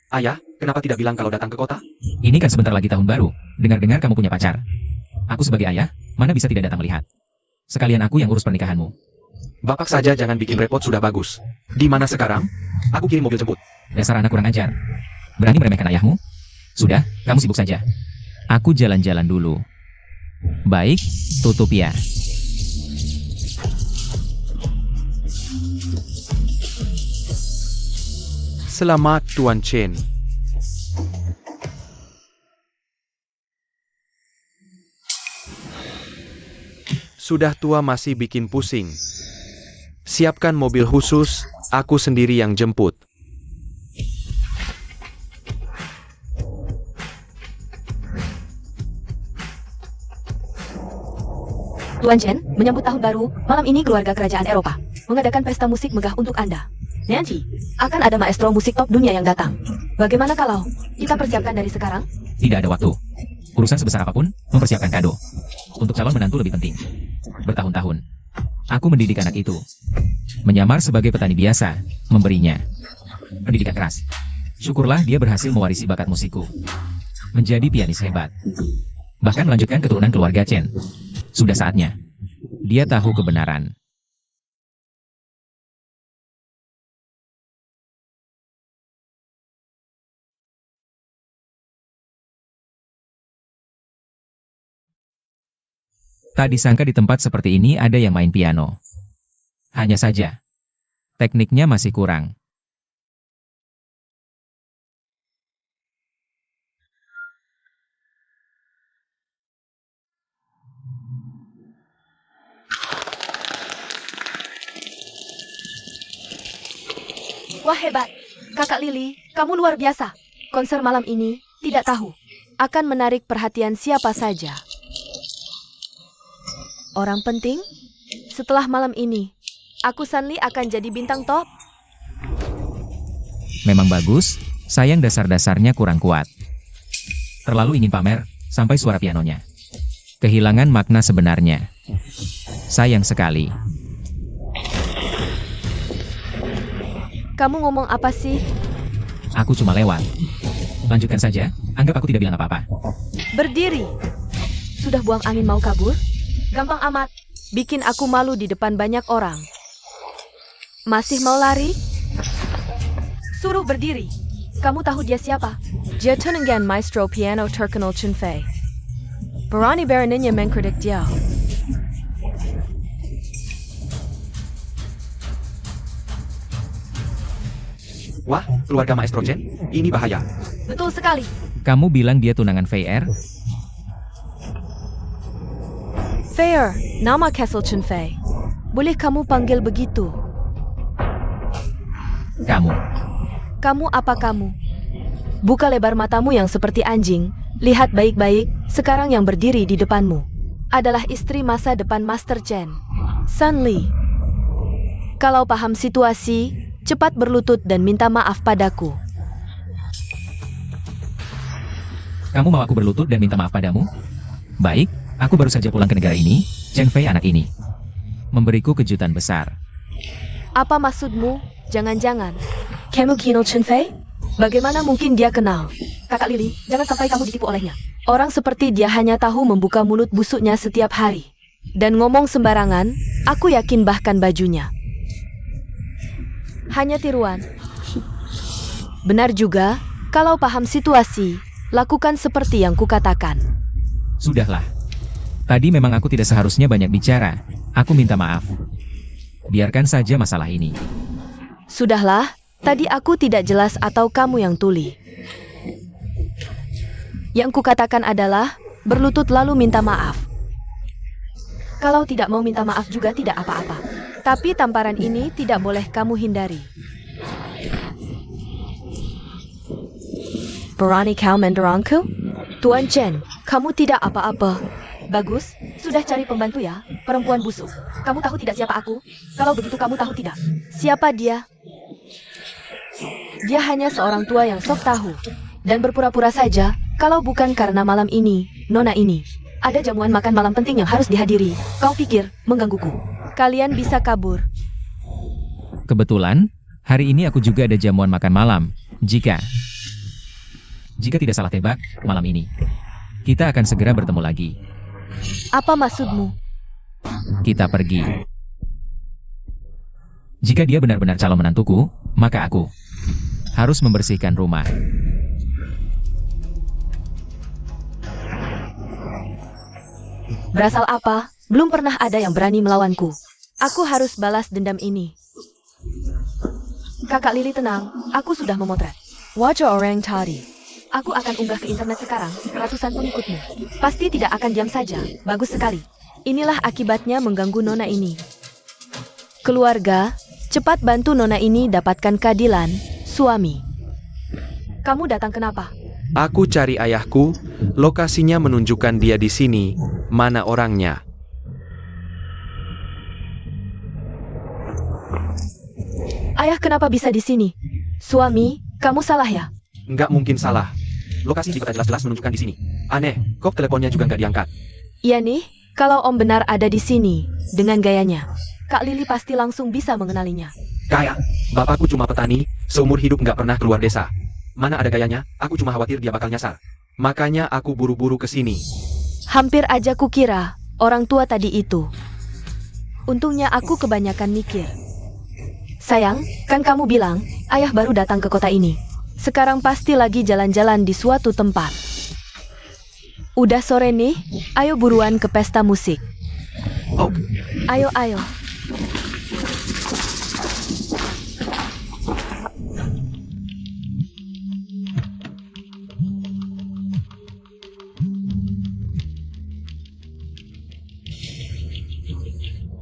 Ayah, kenapa tidak bilang kalau datang ke kota? Ini kan sebentar lagi tahun baru. Dengar-dengar kamu punya pacar. Aku sebagai ayah, mana bisa tidak datang melihat. Sekalian aku yang urus pernikahanmu. Bapak saja jangan bikin repot sudah bagus. Di mana sekarang? Aku kirim mobil jemput. Dasar anak kurang ajar. Berani meremehkan ayahmu? Sudah, kamu sibuk saja. Aku jalan-jalan dulu. Baik, tutup ya. Selamat Tuan Chen. Sudah tua masih bikin pusing. Siapkan mobil khusus, aku sendiri yang jemput. Tuan Chen, menyambut tahun baru, malam ini keluarga kerajaan Eropa mengadakan pesta musik megah untuk Anda. Nanti, akan ada maestro musik top dunia yang datang. Bagaimana kalau kita persiapkan dari sekarang? Tidak ada waktu. Urusan sebesar apapun, mempersiapkan kado. Untuk calon menantu lebih penting. Bertahun-tahun, aku mendidik anak itu. Menyamar sebagai petani biasa, memberinya pendidikan keras. Syukurlah dia berhasil mewarisi bakat musikku. Menjadi pianis hebat. Bahkan melanjutkan keturunan keluarga Chen. Sudah saatnya. Dia tahu kebenaran. Tak disangka di tempat seperti ini ada yang main piano. Hanya saja, tekniknya masih kurang. Wah hebat, Kakak Lily, kamu luar biasa. Konser malam ini, tidak tahu, akan menarik perhatian siapa saja. Orang penting, setelah malam ini, aku Sanli akan jadi bintang top. Memang bagus, sayang dasar-dasarnya kurang kuat. Terlalu ingin pamer, sampai suara pianonya kehilangan makna sebenarnya. Sayang sekali. Kamu ngomong apa sih? Aku cuma lewat. Lanjutkan saja, anggap aku tidak bilang apa-apa. Berdiri. Sudah buang angin mau kabur? Gampang amat. Bikin aku malu di depan banyak orang. Masih mau lari? Suruh berdiri. Kamu tahu dia siapa? Dia Tunangan Maestro Piano Terkenal Chen Fei. Berani beraninya mengkritik dia. Wah, keluarga Maestro Chen, ini bahaya. Betul sekali. Kamu bilang dia tunangan VR? Fair, nama Castle Chen Fei. Boleh kamu panggil begitu? Kamu. Kamu apa kamu? Buka lebar matamu yang seperti anjing. Lihat baik-baik, sekarang yang berdiri di depanmu adalah istri masa depan Master Chen, Sanli. Kalau paham situasi, cepat berlutut dan minta maaf padaku. Kamu mau aku berlutut dan minta maaf padamu? Baik, aku baru saja pulang ke negara ini, Chen Fei anak ini memberiku kejutan besar. Apa maksudmu? Jangan-jangan kamu kenal Chen Fei? Bagaimana mungkin dia kenal? Kakak Lily, jangan sampai kamu ditipu olehnya. Orang seperti dia hanya tahu membuka mulut busuknya setiap hari. Dan ngomong sembarangan, aku yakin bahkan bajunya. Hanya tiruan. Benar juga, kalau paham situasi, lakukan seperti yang kukatakan. Sudahlah. Tadi memang aku tidak seharusnya banyak bicara. Aku minta maaf. Biarkan saja masalah ini. Sudahlah, tadi aku tidak jelas atau kamu yang tuli. Yang kukatakan adalah, berlutut lalu minta maaf. Kalau tidak mau minta maaf juga tidak apa-apa. Tapi tamparan ini tidak boleh kamu hindari. Berani kau mendorongku? Tuan Chen, kamu tidak apa-apa. Bagus, sudah cari pembantu ya, perempuan busuk. Kamu tahu tidak siapa aku? Kalau begitu kamu tahu tidak? Siapa dia? Dia hanya seorang tua yang sok tahu. Dan berpura-pura saja, kalau bukan karena malam ini, nona ini. Ada jamuan makan malam penting yang harus dihadiri. Kau pikir, menggangguku. Kalian bisa kabur. Kebetulan, hari ini aku juga ada jamuan makan malam. Jika Jika tidak salah tebak, malam ini kita akan segera bertemu lagi. Apa maksudmu? Kita pergi. Jika dia benar-benar calon menantuku, maka aku harus membersihkan rumah. Berasal apa? Belum pernah ada yang berani melawanku. Aku harus balas dendam ini. Kakak Lili tenang, aku sudah memotret wajah orang tadi. Aku akan unggah ke internet sekarang, ratusan pengikutmu. Pasti tidak akan diam saja, bagus sekali. Inilah akibatnya mengganggu nona ini. Keluarga, cepat bantu nona ini dapatkan keadilan, suami. Kamu datang kenapa? Aku cari ayahku, lokasinya menunjukkan dia di sini, mana orangnya? Ayah kenapa bisa di sini? Suami, kamu salah ya? Nggak mungkin salah. Lokasi juga jelas-jelas menunjukkan di sini. Aneh, kok teleponnya juga nggak diangkat? Iya nih, kalau Om benar ada di sini, dengan gayanya, Kak Lili pasti langsung bisa mengenalinya. Kayak, bapakku cuma petani, seumur hidup nggak pernah keluar desa. Mana ada gayanya, aku cuma khawatir dia bakal nyasar. Makanya aku buru-buru ke sini. Hampir aja kukira, orang tua tadi itu. Untungnya aku kebanyakan mikir. Sayang, kan kamu bilang, ayah baru datang ke kota ini. Sekarang pasti lagi jalan-jalan di suatu tempat. Udah sore nih, ayo buruan ke pesta musik. Oh, Ayo, ayo.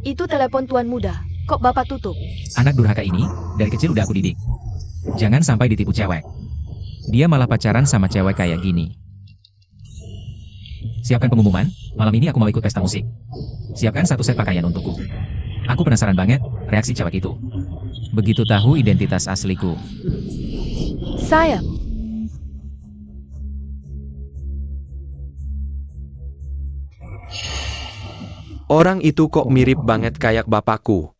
Itu telepon tuan muda, kok bapak tutup? Anak durhaka ini, dari kecil udah aku didik. Jangan sampai ditipu cewek. Dia malah pacaran sama cewek kayak gini. Siapkan pengumuman, malam ini aku mau ikut pesta musik. Siapkan satu set pakaian untukku. Aku penasaran banget, reaksi cewek itu. Begitu tahu identitas asliku. Saya. orang itu kok mirip banget kayak bapakku.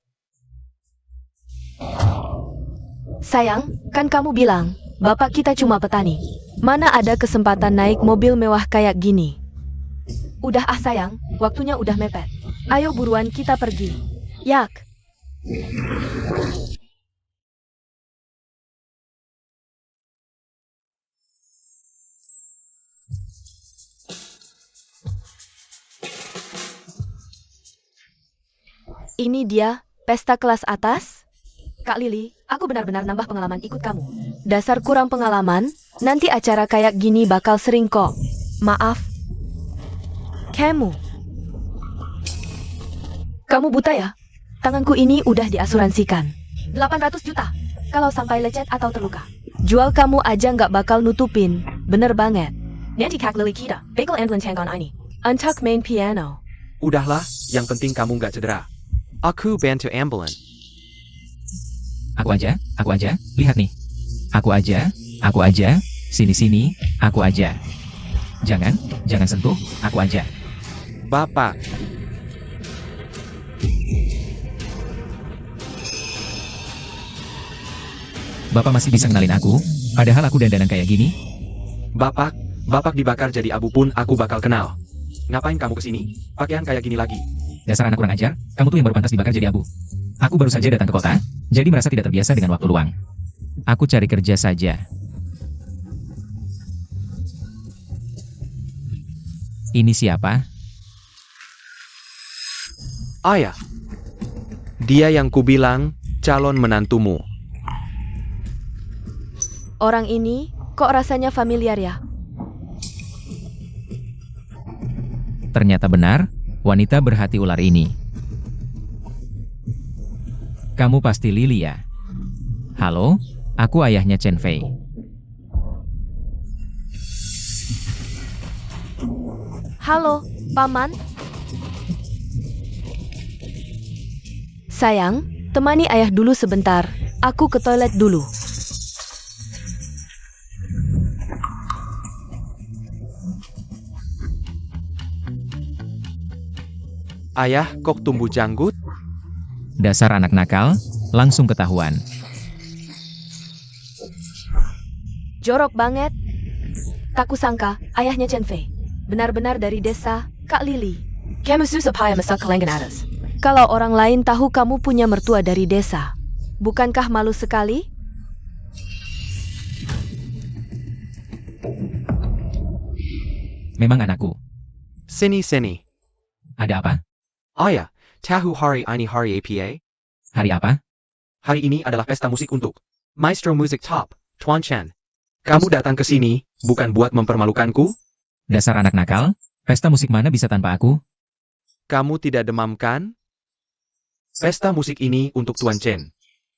Sayang, kan kamu bilang, bapak kita cuma petani. Mana ada kesempatan naik mobil mewah kayak gini? Udah sayang, waktunya udah mepet. Ayo buruan kita pergi. Yak. Ini dia, pesta kelas atas? Kak Lili, aku benar-benar nambah pengalaman ikut kamu. Dasar kurang pengalaman, nanti acara kayak gini bakal sering kok. Maaf. Kamu buta ya? Tanganku ini udah diasuransikan. 800 juta. Kalau sampai lecet atau terluka. Jual kamu aja nggak bakal nutupin. Bener banget. Nanti Kak Lili kita, bakal ambilin tanggon ini. Untuk main piano. Udahlah, yang penting kamu nggak cedera. Aku bantu ambulan. Aku aja, lihat nih. Aku aja, sini, aku aja. Jangan sentuh, aku aja. Bapak, Bapak masih bisa kenalin aku, padahal aku dandanan kayak gini. Bapak dibakar jadi abu pun aku bakal kenal. Ngapain kamu kesini? Pakaian kayak gini lagi. Dasar anak kurang ajar, kamu tuh yang baru pantas dibakar jadi abu. Aku baru saja datang ke kota, jadi merasa tidak terbiasa dengan waktu luang. Aku cari kerja saja. Ini siapa? Ayah, dia yang kubilang, calon menantumu. Orang ini, kok rasanya familiar ya? Ternyata benar, wanita berhati ular ini. Kamu pasti Lili ya? Halo, aku ayahnya Chen Fei. Halo, Paman. Sayang, temani ayah dulu sebentar. Aku ke toilet dulu. Ayah, kok tumbuh janggut? Dasar anak nakal, langsung ketahuan. Jorok banget. Tak kusangka, ayahnya Chen Fei. Benar-benar dari desa, Kak Lili. Kamu susah payah masak kelengan atas. Kalau orang lain tahu kamu punya mertua dari desa, bukankah malu sekali? Memang anakku. Sini. Ada apa? Oh ya, tahu hari ini hari apa? Hari apa? Hari ini adalah pesta musik untuk Maestro Music Top, Tuan Chen. Kamu datang ke sini, bukan buat mempermalukanku? Dasar anak nakal? Pesta musik mana bisa tanpa aku? Kamu tidak demam kan? Pesta musik ini untuk Tuan Chen.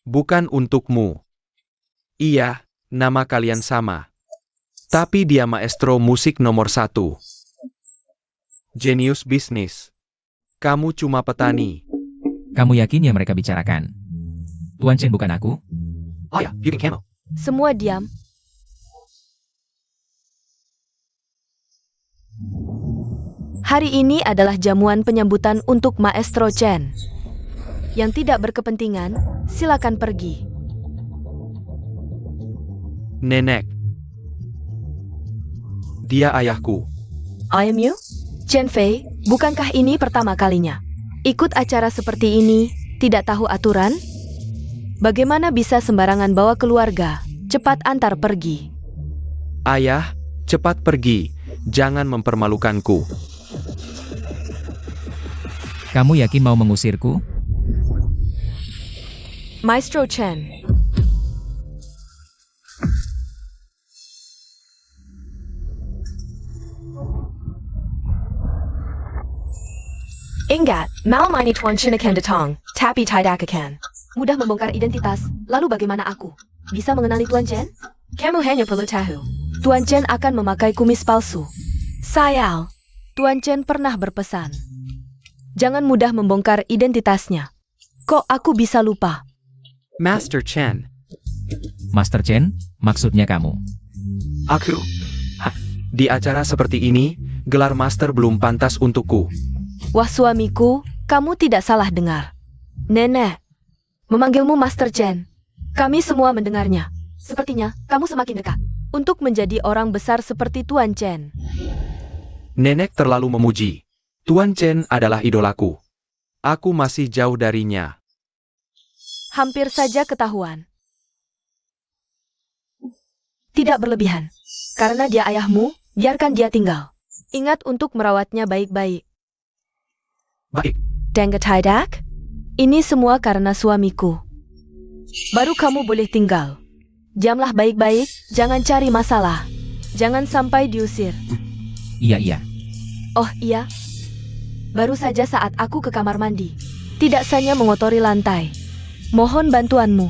Bukan untukmu. Iya, nama kalian sama. Tapi dia maestro musik nomor 1. Jenius bisnis. Kamu cuma petani. Kamu yakin yang mereka bicarakan? Tuan Chen bukan aku? Oh ya, you can camel. Semua diam. Hari ini adalah jamuan penyambutan untuk Maestro Chen. Yang tidak berkepentingan, silakan pergi. Nenek. Dia ayahku. I am you? Chen Fei, bukankah ini pertama kalinya? Ikut acara seperti ini, tidak tahu aturan? Bagaimana bisa sembarangan bawa keluarga? Cepat antar pergi. Ayah, cepat pergi. Jangan mempermalukanku. Kamu yakin mau mengusirku? Maestro Chen. Ingat, malam ini Tuan Chen akan datang, tapi tidak akan mudah membongkar identitas. Lalu bagaimana aku bisa mengenali Tuan Chen? Kamu hanya perlu tahu, Tuan Chen akan memakai kumis palsu. Sayang, Tuan Chen pernah berpesan, jangan mudah membongkar identitasnya. Kok aku bisa lupa? Master Chen. Master Chen, maksudnya kamu? Aku. Di acara seperti ini, gelar master belum pantas untukku. Wah suamiku, kamu tidak salah dengar. Nenek, memanggilmu Master Chen. Kami semua mendengarnya. Sepertinya, kamu semakin dekat untuk menjadi orang besar seperti Tuan Chen. Nenek terlalu memuji. Tuan Chen adalah idolaku. Aku masih jauh darinya. Hampir saja ketahuan. Tidak berlebihan. Karena dia ayahmu, biarkan dia tinggal. Ingat untuk merawatnya baik-baik. Baik. Dengar tidak? Ini semua karena suamiku. Baru kamu boleh tinggal. Jamlah baik-baik, jangan cari masalah. Jangan sampai diusir. Iya. Oh iya. Baru saja saat aku ke kamar mandi. Tidak hanya mengotori lantai. Mohon bantuanmu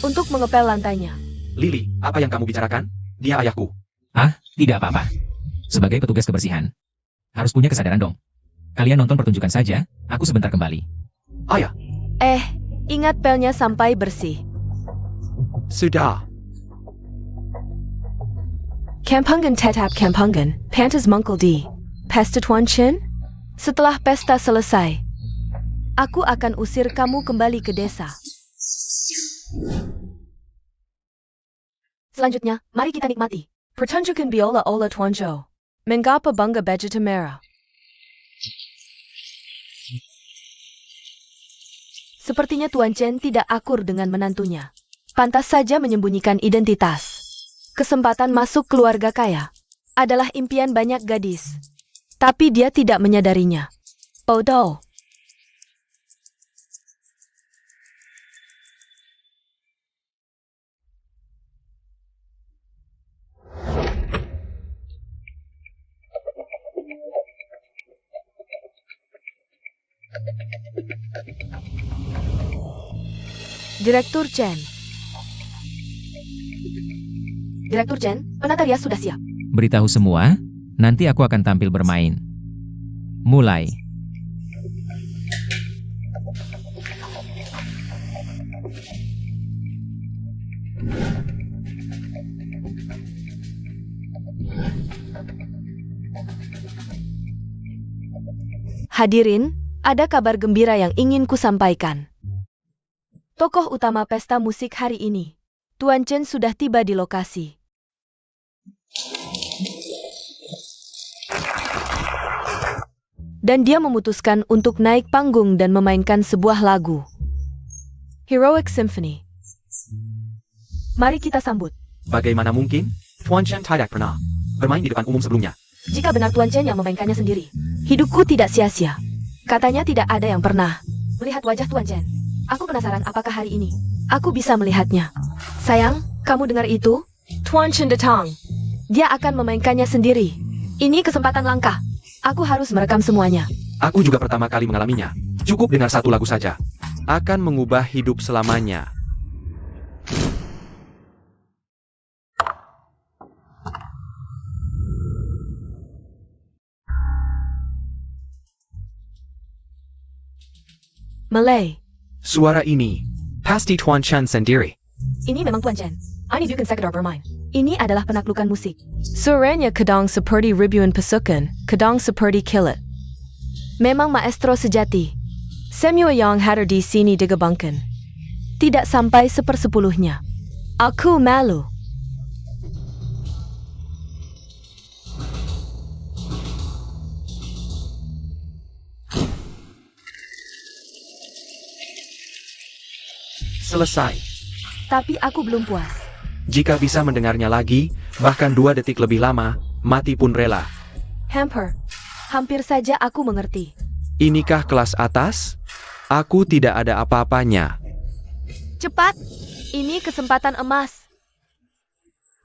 untuk mengepel lantainya. Lili, apa yang kamu bicarakan? Dia ayahku. Tidak apa-apa. Sebagai petugas kebersihan, harus punya kesadaran dong. Kalian nonton pertunjukan saja, aku sebentar kembali. Oh ya, Ingat pelnya sampai bersih. sudah. Kampungan tetap kampungan, pantas mungkul di Pesta Tuan Chen? Setelah pesta selesai, aku akan usir kamu kembali ke desa. Selanjutnya, mari kita nikmati pertunjukan biola-ola Tuan Zhou. Mengapa bangga baju merah? Sepertinya Tuan Chen tidak akur dengan menantunya. Pantas saja menyembunyikan identitas. Kesempatan masuk keluarga kaya adalah impian banyak gadis. Tapi dia tidak menyadarinya. Bodoh. Direktur Chen. Direktur Chen, penata rias sudah siap. Beritahu semua, nanti aku akan tampil bermain. Mulai. Hadirin, ada kabar gembira yang ingin kusampaikan. Tokoh utama pesta musik hari ini, Tuan Chen sudah tiba di lokasi. Dan dia memutuskan untuk naik panggung dan memainkan sebuah lagu. Heroic Symphony. Mari kita sambut. Bagaimana mungkin? Tuan Chen tidak pernah bermain di depan umum sebelumnya. Jika benar Tuan Chen yang memainkannya sendiri, hidupku tidak sia-sia. Katanya tidak ada yang pernah melihat wajah Tuan Chen. Aku penasaran apakah hari ini aku bisa melihatnya. Sayang, kamu dengar itu? Tuan Chen datang. Dia akan memainkannya sendiri. Ini kesempatan langka. Aku harus merekam semuanya. Aku juga pertama kali mengalaminya. Cukup dengar satu lagu saja. Akan mengubah hidup selamanya. Malay. Suara ini pasti Tuan Chen sendiri. Ini memang Tuan Chen. Ani bukan sekedar bermain. Ini adalah penaklukan musik. Suaranya kadang seperti ribuan pasukan, kadang seperti kilat. Memang maestro sejati. Semua yang hadir di sini digabungkan. Tidak sampai 1/10-nya. Aku malu. Selesai. Tapi aku belum puas. Jika bisa mendengarnya lagi, bahkan 2 detik lebih lama, mati pun rela. Hampir saja aku mengerti. Inikah kelas atas? Aku tidak ada apa-apanya. Cepat, ini kesempatan emas.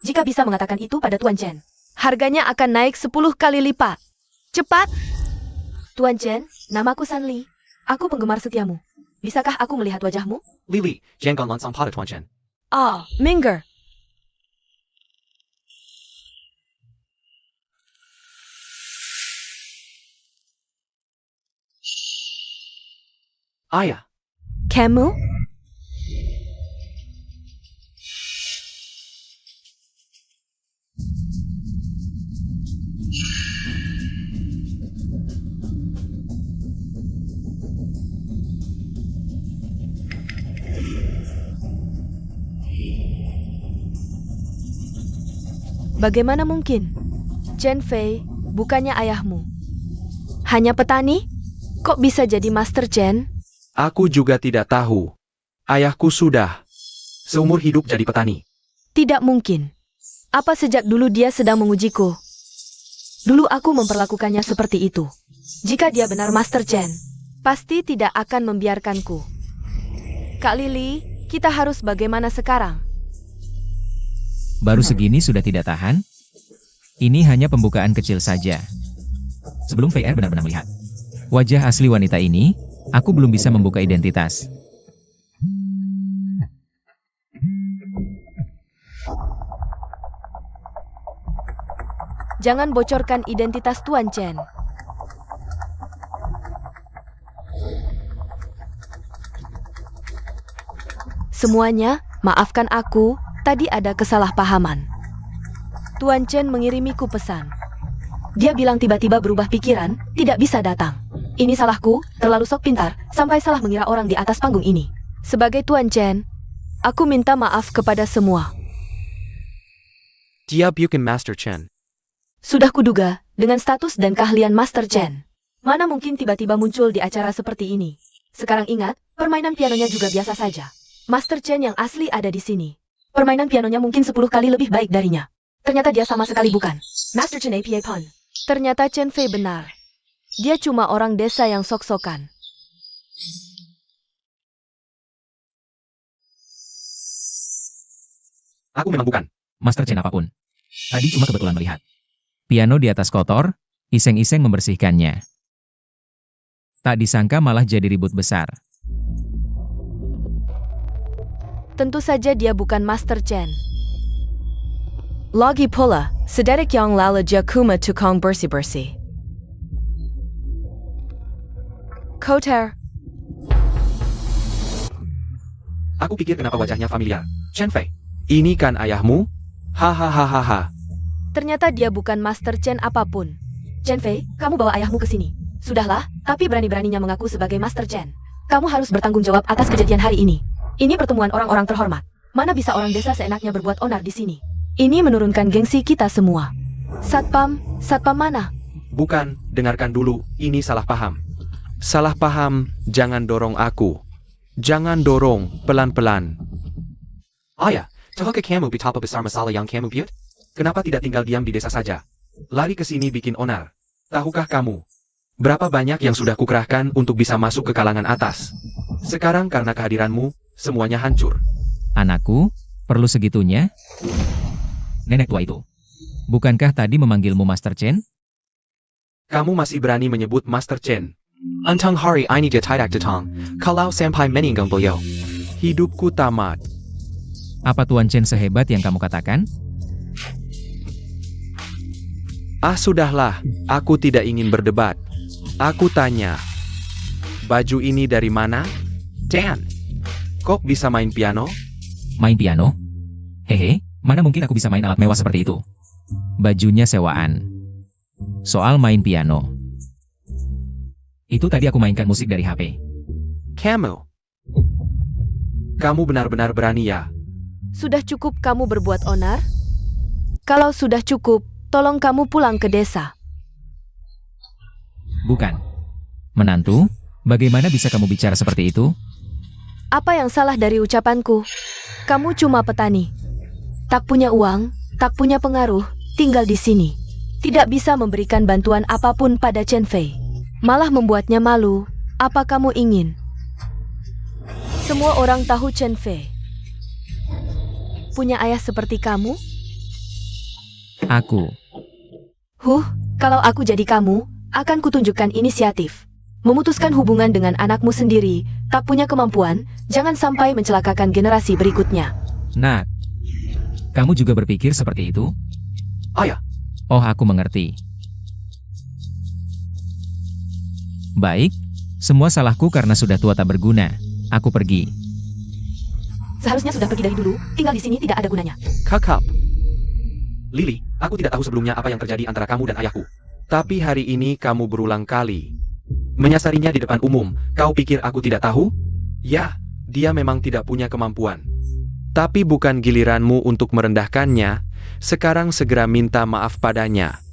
Jika bisa mengatakan itu pada Tuan Chen, harganya akan naik 10 kali lipat. Cepat! Tuan Chen, namaku San Li. Aku penggemar setiamu. Bisakah aku melihat wajahmu? Lily, jangan langsung pada Tuan Chen. Minggir. Ayah, Kamu? Bagaimana mungkin? Chen Fei bukannya ayahmu. Hanya petani? Kok bisa jadi Master Chen? aku juga tidak tahu. Ayahku sudah seumur hidup jadi petani. Tidak mungkin. Apa sejak dulu dia sedang mengujiku? Dulu aku memperlakukannya seperti itu. Jika dia benar Master Chen, pasti tidak akan membiarkanku. Kak Lily, kita harus bagaimana sekarang? Baru segini sudah tidak tahan? Ini hanya pembukaan kecil saja. Sebelum VR benar-benar melihat wajah asli wanita ini, aku belum bisa membuka identitas. Jangan bocorkan identitas Tuan Chen. Semuanya, maafkan aku, tadi ada kesalahpahaman. Tuan Chen mengirimiku pesan. Dia bilang tiba-tiba berubah pikiran, tidak bisa datang. Ini salahku, terlalu sok pintar, sampai salah mengira orang di atas panggung ini. Sebagai Tuan Chen, aku minta maaf kepada semua. Dia bukan Master Chen. Sudah kuduga, dengan status dan keahlian Master Chen. Mana mungkin tiba-tiba muncul di acara seperti ini. Sekarang ingat, permainan pianonya juga biasa saja. Master Chen yang asli ada di sini. Permainan pianonya mungkin 10 kali lebih baik darinya. Ternyata dia sama sekali bukan Master Chen APA Pun. Ternyata Chen Fei benar. Dia cuma orang desa yang sok-sokan. Aku memang bukan Master Chen apapun. Tadi cuma kebetulan melihat piano di atas kotor, iseng-iseng membersihkannya. Tak disangka malah jadi ribut besar. Tentu saja dia bukan Master Chen. Lagi pula, sedikit yang lalu dia cuma tukang bersih-bersih. Kotor. Aku pikir kenapa wajahnya familiar. Chen Fei, ini kan ayahmu? Hahaha. Ternyata dia bukan Master Chen apapun. Chen Fei, kamu bawa ayahmu ke sini. Sudahlah, tapi berani-beraninya mengaku sebagai Master Chen. Kamu harus bertanggung jawab atas kejadian hari ini. Ini pertemuan orang-orang terhormat. Mana bisa orang desa seenaknya berbuat onar di sini? Ini menurunkan gengsi kita semua. Satpam mana? Bukan, dengarkan dulu, ini salah paham. Salah paham, jangan dorong aku. Jangan dorong, pelan-pelan. Ayah, tahukah kamu betapa besar masalah yang kamu buat? Kenapa tidak tinggal diam di desa saja? Lari ke sini bikin onar. Tahukah kamu? Berapa banyak yang sudah kukerahkan untuk bisa masuk ke kalangan atas? Sekarang karena kehadiranmu, semuanya hancur. Anakku, perlu segitunya? Nenek tua itu. Bukankah tadi memanggilmu Master Chen? Kamu masih berani menyebut Master Chen. Untang hari ini dia tidak datang, kalau sampai meninggal beliau. Hidupku tamat. Apa Tuan Chen sehebat yang kamu katakan? Ah sudahlah, aku tidak ingin berdebat. Aku tanya. Baju ini dari mana? Dan, Kok bisa main piano? Main piano? Hehe, mana mungkin aku bisa main alat mewah seperti itu? Bajunya sewaan. Soal main piano. Itu tadi aku mainkan musik dari HP. Kamu benar-benar berani ya? Sudah cukup kamu berbuat onar? Kalau sudah cukup, tolong kamu pulang ke desa. Bukan. Menantu, bagaimana bisa kamu bicara seperti itu? Apa yang salah dari ucapanku? Kamu cuma petani. Tak punya uang, tak punya pengaruh, tinggal di sini. Tidak bisa memberikan bantuan apapun pada Chen Fei. Malah membuatnya malu. Apa kamu ingin? Semua orang tahu Chen Fei. Punya ayah seperti kamu? Aku. Kalau aku jadi kamu, akan kutunjukkan inisiatif. Memutuskan hubungan dengan anakmu sendiri, tak punya kemampuan, jangan sampai mencelakakan generasi berikutnya. Nak, kamu juga berpikir seperti itu? ayah, Oh, aku mengerti. Baik, semua salahku karena sudah tua tak berguna. Aku pergi. Seharusnya sudah pergi dari dulu, tinggal di sini tidak ada gunanya. Kakap. Lily, aku tidak tahu sebelumnya apa yang terjadi antara kamu dan ayahku. Tapi hari ini kamu berulang kali menyasarinya di depan umum. Kau pikir aku tidak tahu? Ya, dia memang tidak punya kemampuan. Tapi bukan giliranmu untuk merendahkannya. Sekarang segera minta maaf padanya.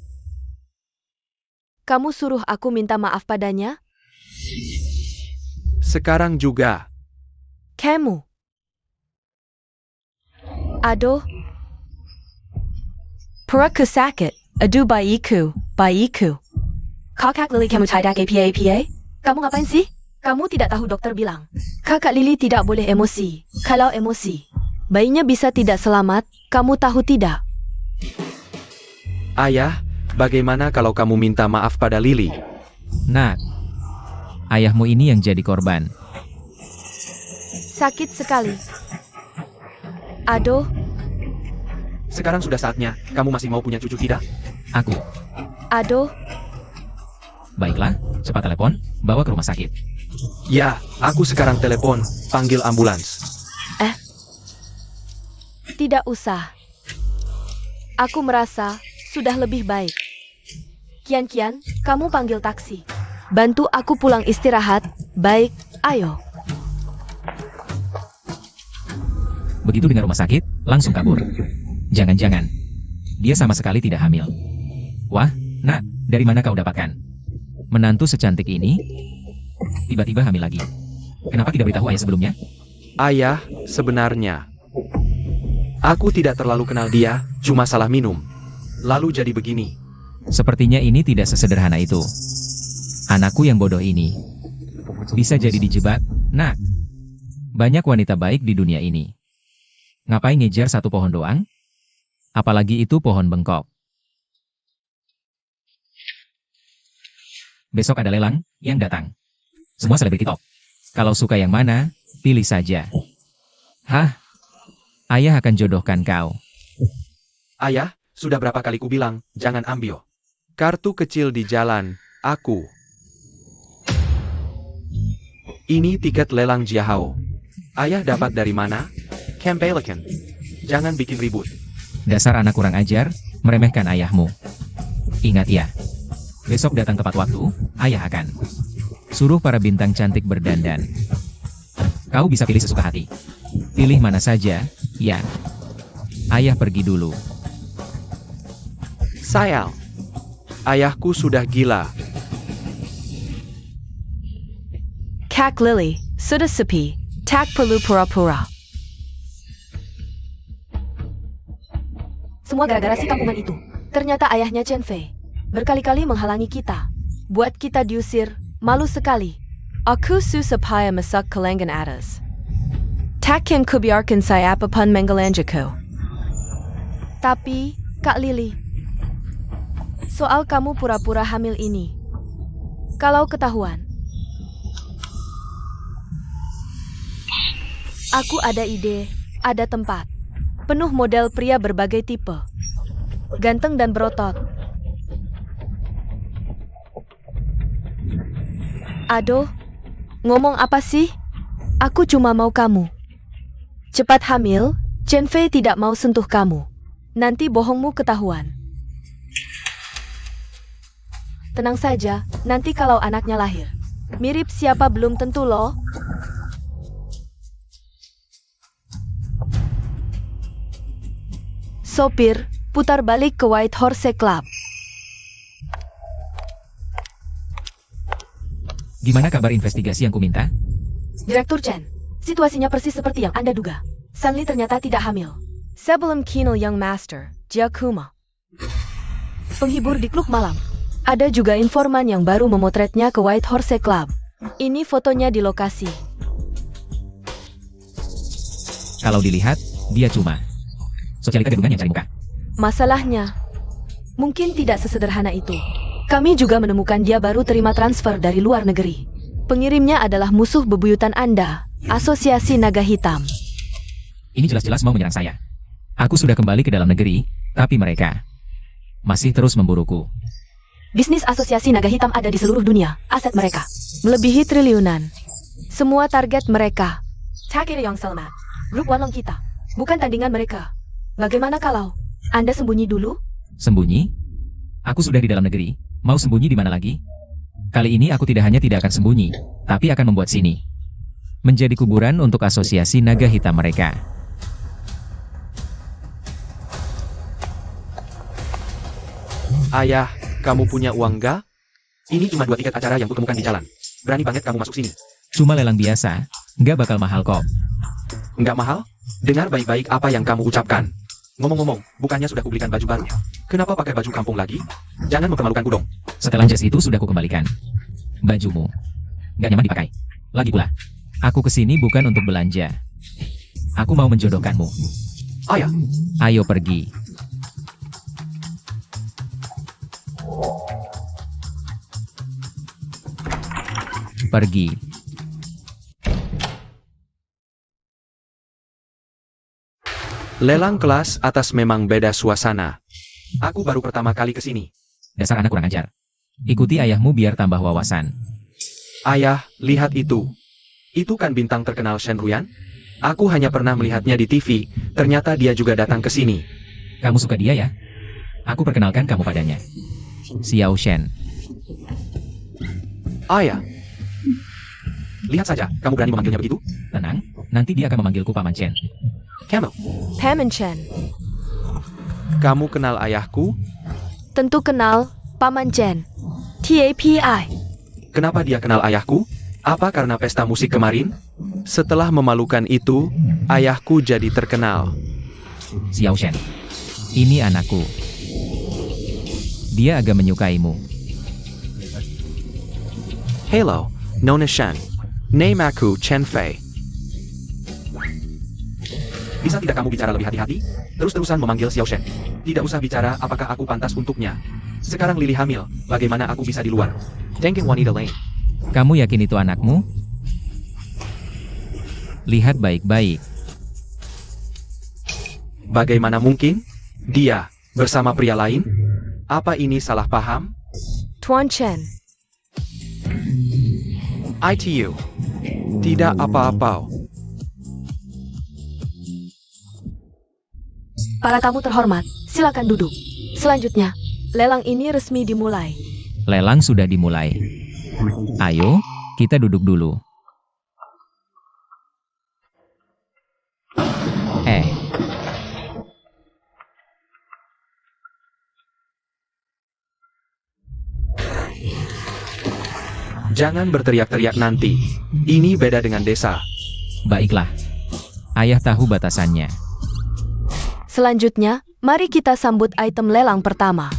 Kamu suruh aku minta maaf padanya? Sekarang juga. Kamu. Aduh. Perutku sakit. Aduh bayiku. Kakak Lily kamu tidak apa? Kamu ngapain sih? Kamu tidak tahu dokter bilang. Kakak Lily tidak boleh emosi. Kalau emosi, bayinya bisa tidak selamat. Kamu tahu tidak? Ayah, bagaimana kalau kamu minta maaf pada Lily? Nak, ayahmu ini yang jadi korban. Sakit sekali. Aduh. Sekarang sudah saatnya. Kamu masih mau punya cucu tidak? Aku. Aduh. Baiklah, cepat telepon, bawa ke rumah sakit. Ya, aku sekarang telepon, panggil ambulans. Tidak usah. Aku merasa sudah lebih baik. Kian, kamu panggil taksi. Bantu aku pulang istirahat. Baik, ayo. Begitu dengar rumah sakit, langsung kabur. Jangan-jangan, dia sama sekali tidak hamil. Wah, nak, dari mana kau dapatkan? Menantu secantik ini, tiba-tiba hamil lagi. Kenapa tidak beritahu ayah sebelumnya? Ayah, sebenarnya aku tidak terlalu kenal dia, cuma salah minum. Lalu jadi begini. Sepertinya ini tidak sesederhana itu. Anakku yang bodoh ini bisa jadi dijebak. Nak, banyak wanita baik di dunia ini. Ngapain ngejar satu pohon doang? Apalagi itu pohon bengkok. Besok ada lelang yang datang. Semua selebriti top. Kalau suka yang mana, pilih saja. Hah? Ayah akan jodohkan kau. Ayah, sudah berapa kali ku bilang, jangan ambil kartu kecil di jalan, aku. Ini tiket lelang Jiahao. Ayah dapat dari mana? Kembalikan. Jangan bikin ribut. Dasar anak kurang ajar, meremehkan ayahmu. Ingat ya, besok datang tepat waktu, ayah akan suruh para bintang cantik berdandan. Kau bisa pilih sesuka hati. Pilih mana saja, ya. Ayah pergi dulu. Sayang. Ayahku sudah gila. Tak Lily, sudah sepi. Tak perlu pura-pura. Semua gara-gara si kampungan itu. Ternyata ayahnya Chen Fei berkali-kali menghalangi kita. Buat kita diusir, malu sekali. Aku susah payah masak ke lengan atas. Takkan kubiarkan saya apapun menggelanjaku. Tapi, Kak Lily, soal kamu pura-pura hamil ini, kalau ketahuan, aku ada ide, ada tempat. Penuh model pria berbagai tipe. Ganteng dan berotot. Aduh, ngomong apa sih? Aku cuma mau kamu cepat hamil. Chen Fei tidak mau sentuh kamu. Nanti bohongmu ketahuan. Tenang saja, nanti kalau anaknya lahir, mirip siapa belum tentu loh. Sopir, putar balik ke White Horse Club. Gimana kabar investigasi yang kuminta? Direktur Chen, situasinya persis seperti yang Anda duga. Sanli ternyata tidak hamil. Sebelum Kino Young Master, Giacomo, penghibur di klub malam. Ada juga informan yang baru memotretnya ke White Horse Club. Ini fotonya di lokasi. Kalau dilihat, dia cuma sosialita gadungan yang cari muka. Masalahnya, mungkin tidak sesederhana itu. Kami juga menemukan dia baru terima transfer dari luar negeri. Pengirimnya adalah musuh bebuyutan Anda, Asosiasi Naga Hitam. Ini jelas-jelas mau menyerang saya. Aku sudah kembali ke dalam negeri, tapi mereka masih terus memburuku. Bisnis Asosiasi Naga Hitam ada di seluruh dunia. Aset mereka melebihi triliunan. Semua target mereka. Takir yang selamat. Grup Wanlong kita. Bukan tandingan mereka. Bagaimana kalau Anda sembunyi dulu? Sembunyi? Aku sudah di dalam negeri, mau sembunyi di mana lagi? Kali ini aku tidak hanya tidak akan sembunyi, tapi akan membuat sini menjadi kuburan untuk asosiasi naga hitam mereka. Ayah, kamu punya uang nggak? Ini cuma 2 tiket acara yang kutemukan di jalan. Berani banget kamu masuk sini. Cuma lelang biasa, nggak bakal mahal kok. Nggak mahal? Dengar baik-baik apa yang kamu ucapkan. Ngomong-ngomong, bukannya sudah kubelikan baju baru? Kenapa pakai baju kampung lagi? Jangan mempermalukanku dong. Setelah jas itu sudah kukembalikan. Bajumu nggak nyaman dipakai. Lagi pula, aku kesini bukan untuk belanja. Aku mau menjodohkanmu. Ayah, Ayo pergi. Pergi. lelang kelas atas memang beda suasana. Aku baru pertama kali ke sini. Dasar anak kurang ajar. Ikuti ayahmu biar tambah wawasan. Ayah, lihat itu. Itu kan bintang terkenal Shen Ruyan? Aku hanya pernah melihatnya di TV, ternyata dia juga datang ke sini. Kamu suka dia ya? Aku perkenalkan kamu padanya. Xiao Shen. Ayah. Lihat saja, kamu berani memanggilnya begitu? Tenang, nanti dia akan memanggilku Paman Chen. Camel, Paman Chen. kamu kenal ayahku? Tentu kenal, Paman Chen. TAPI. Kenapa dia kenal ayahku? Apa karena pesta musik kemarin? Setelah memalukan itu, ayahku jadi terkenal. Xiao Shen. Ini anakku. Dia agak menyukaimu. Hello, Nona Shen. Name aku Chen Fei. Bisa tidak kamu bicara lebih hati-hati? Terus-terusan memanggil Xiao Shen. Tidak usah bicara apakah aku pantas untuknya. Sekarang Lily hamil, bagaimana aku bisa di luar? Thanking wanita lain. Kamu yakin itu anakmu? Lihat baik-baik. Bagaimana mungkin? Dia, bersama pria lain? Apa ini salah paham? Tuan Chen. ITU. Tidak apa-apa. Para tamu terhormat, silakan duduk. Selanjutnya, lelang ini resmi dimulai. Lelang sudah dimulai. Ayo, kita duduk dulu. Jangan berteriak-teriak nanti. Ini beda dengan desa. Baiklah. Ayah tahu batasannya. Selanjutnya, mari kita sambut item lelang pertama.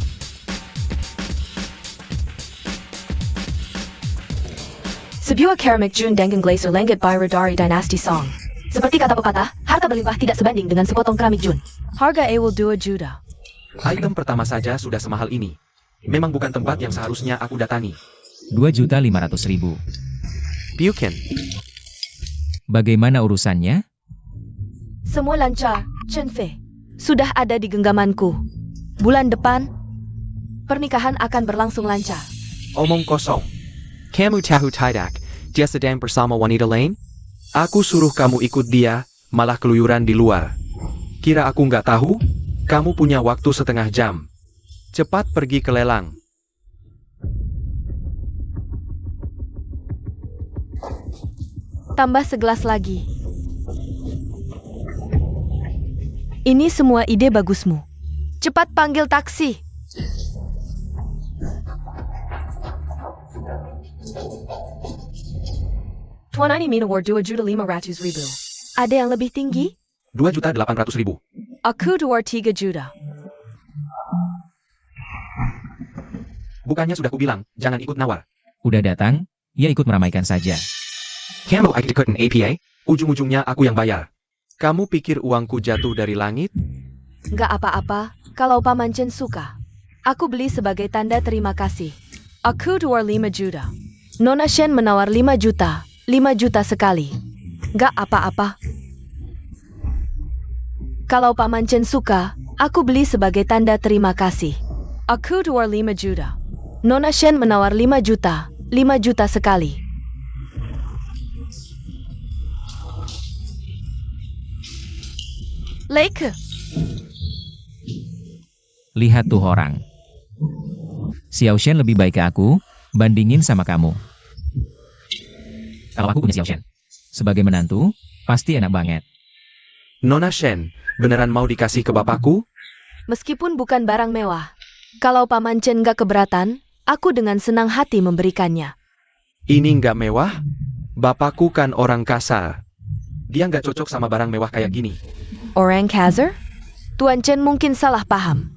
Sebuah keramik Jun dengan glaser langit Byra dari Dynasty Song. Seperti kata pepatah, harta berlimpah tidak sebanding dengan sepotong keramik Jun. Harga ewel 2 juta. Item pertama saja sudah semahal ini. Memang bukan tempat yang seharusnya aku datangi. 2.500.000. Bukan. Bagaimana urusannya? Semua lancar, Chen Fei. Sudah ada di genggamanku. Bulan depan, pernikahan akan berlangsung lancar. Omong kosong. Kamu tahu tidak, dia sedang bersama wanita lain? Aku suruh kamu ikut dia, malah keluyuran di luar. Kira aku nggak tahu? Kamu punya waktu setengah jam. Cepat pergi ke lelang. Tambah segelas lagi. Ini semua ide bagusmu. Cepat panggil taksi. Tuan ini minawar 2.500.000. Ada yang lebih tinggi? 2.800.000. Aku 3 juta. Bukannya sudah kubilang, jangan ikut nawar. Udah datang, ya ikut meramaikan saja. Kamu ikut APA? Ujung-ujungnya aku yang bayar. Kamu pikir uangku jatuh dari langit? Nggak apa-apa, kalau Paman Chen suka. Aku beli sebagai tanda terima kasih. Aku 5 juta. Nona Shen menawar 5 juta. 5 juta sekali. Nggak apa-apa. Kalau Paman Chen suka, aku beli sebagai tanda terima kasih. Aku 5 juta. Nona Shen menawar 5 juta. 5 juta sekali. Lake. Lihat tuh orang. Xiao Shen lebih baik ke aku, bandingin sama kamu. Kalau aku punya Xiao Shen sebagai menantu, pasti enak banget. Nona Shen, beneran mau dikasih ke bapakku? Meskipun bukan barang mewah. Kalau Paman Chen nggak keberatan, aku dengan senang hati memberikannya. Ini nggak mewah? Bapakku kan orang kasar. Dia nggak cocok sama barang mewah kayak gini. Orang kasar? Tuan Chen mungkin salah paham.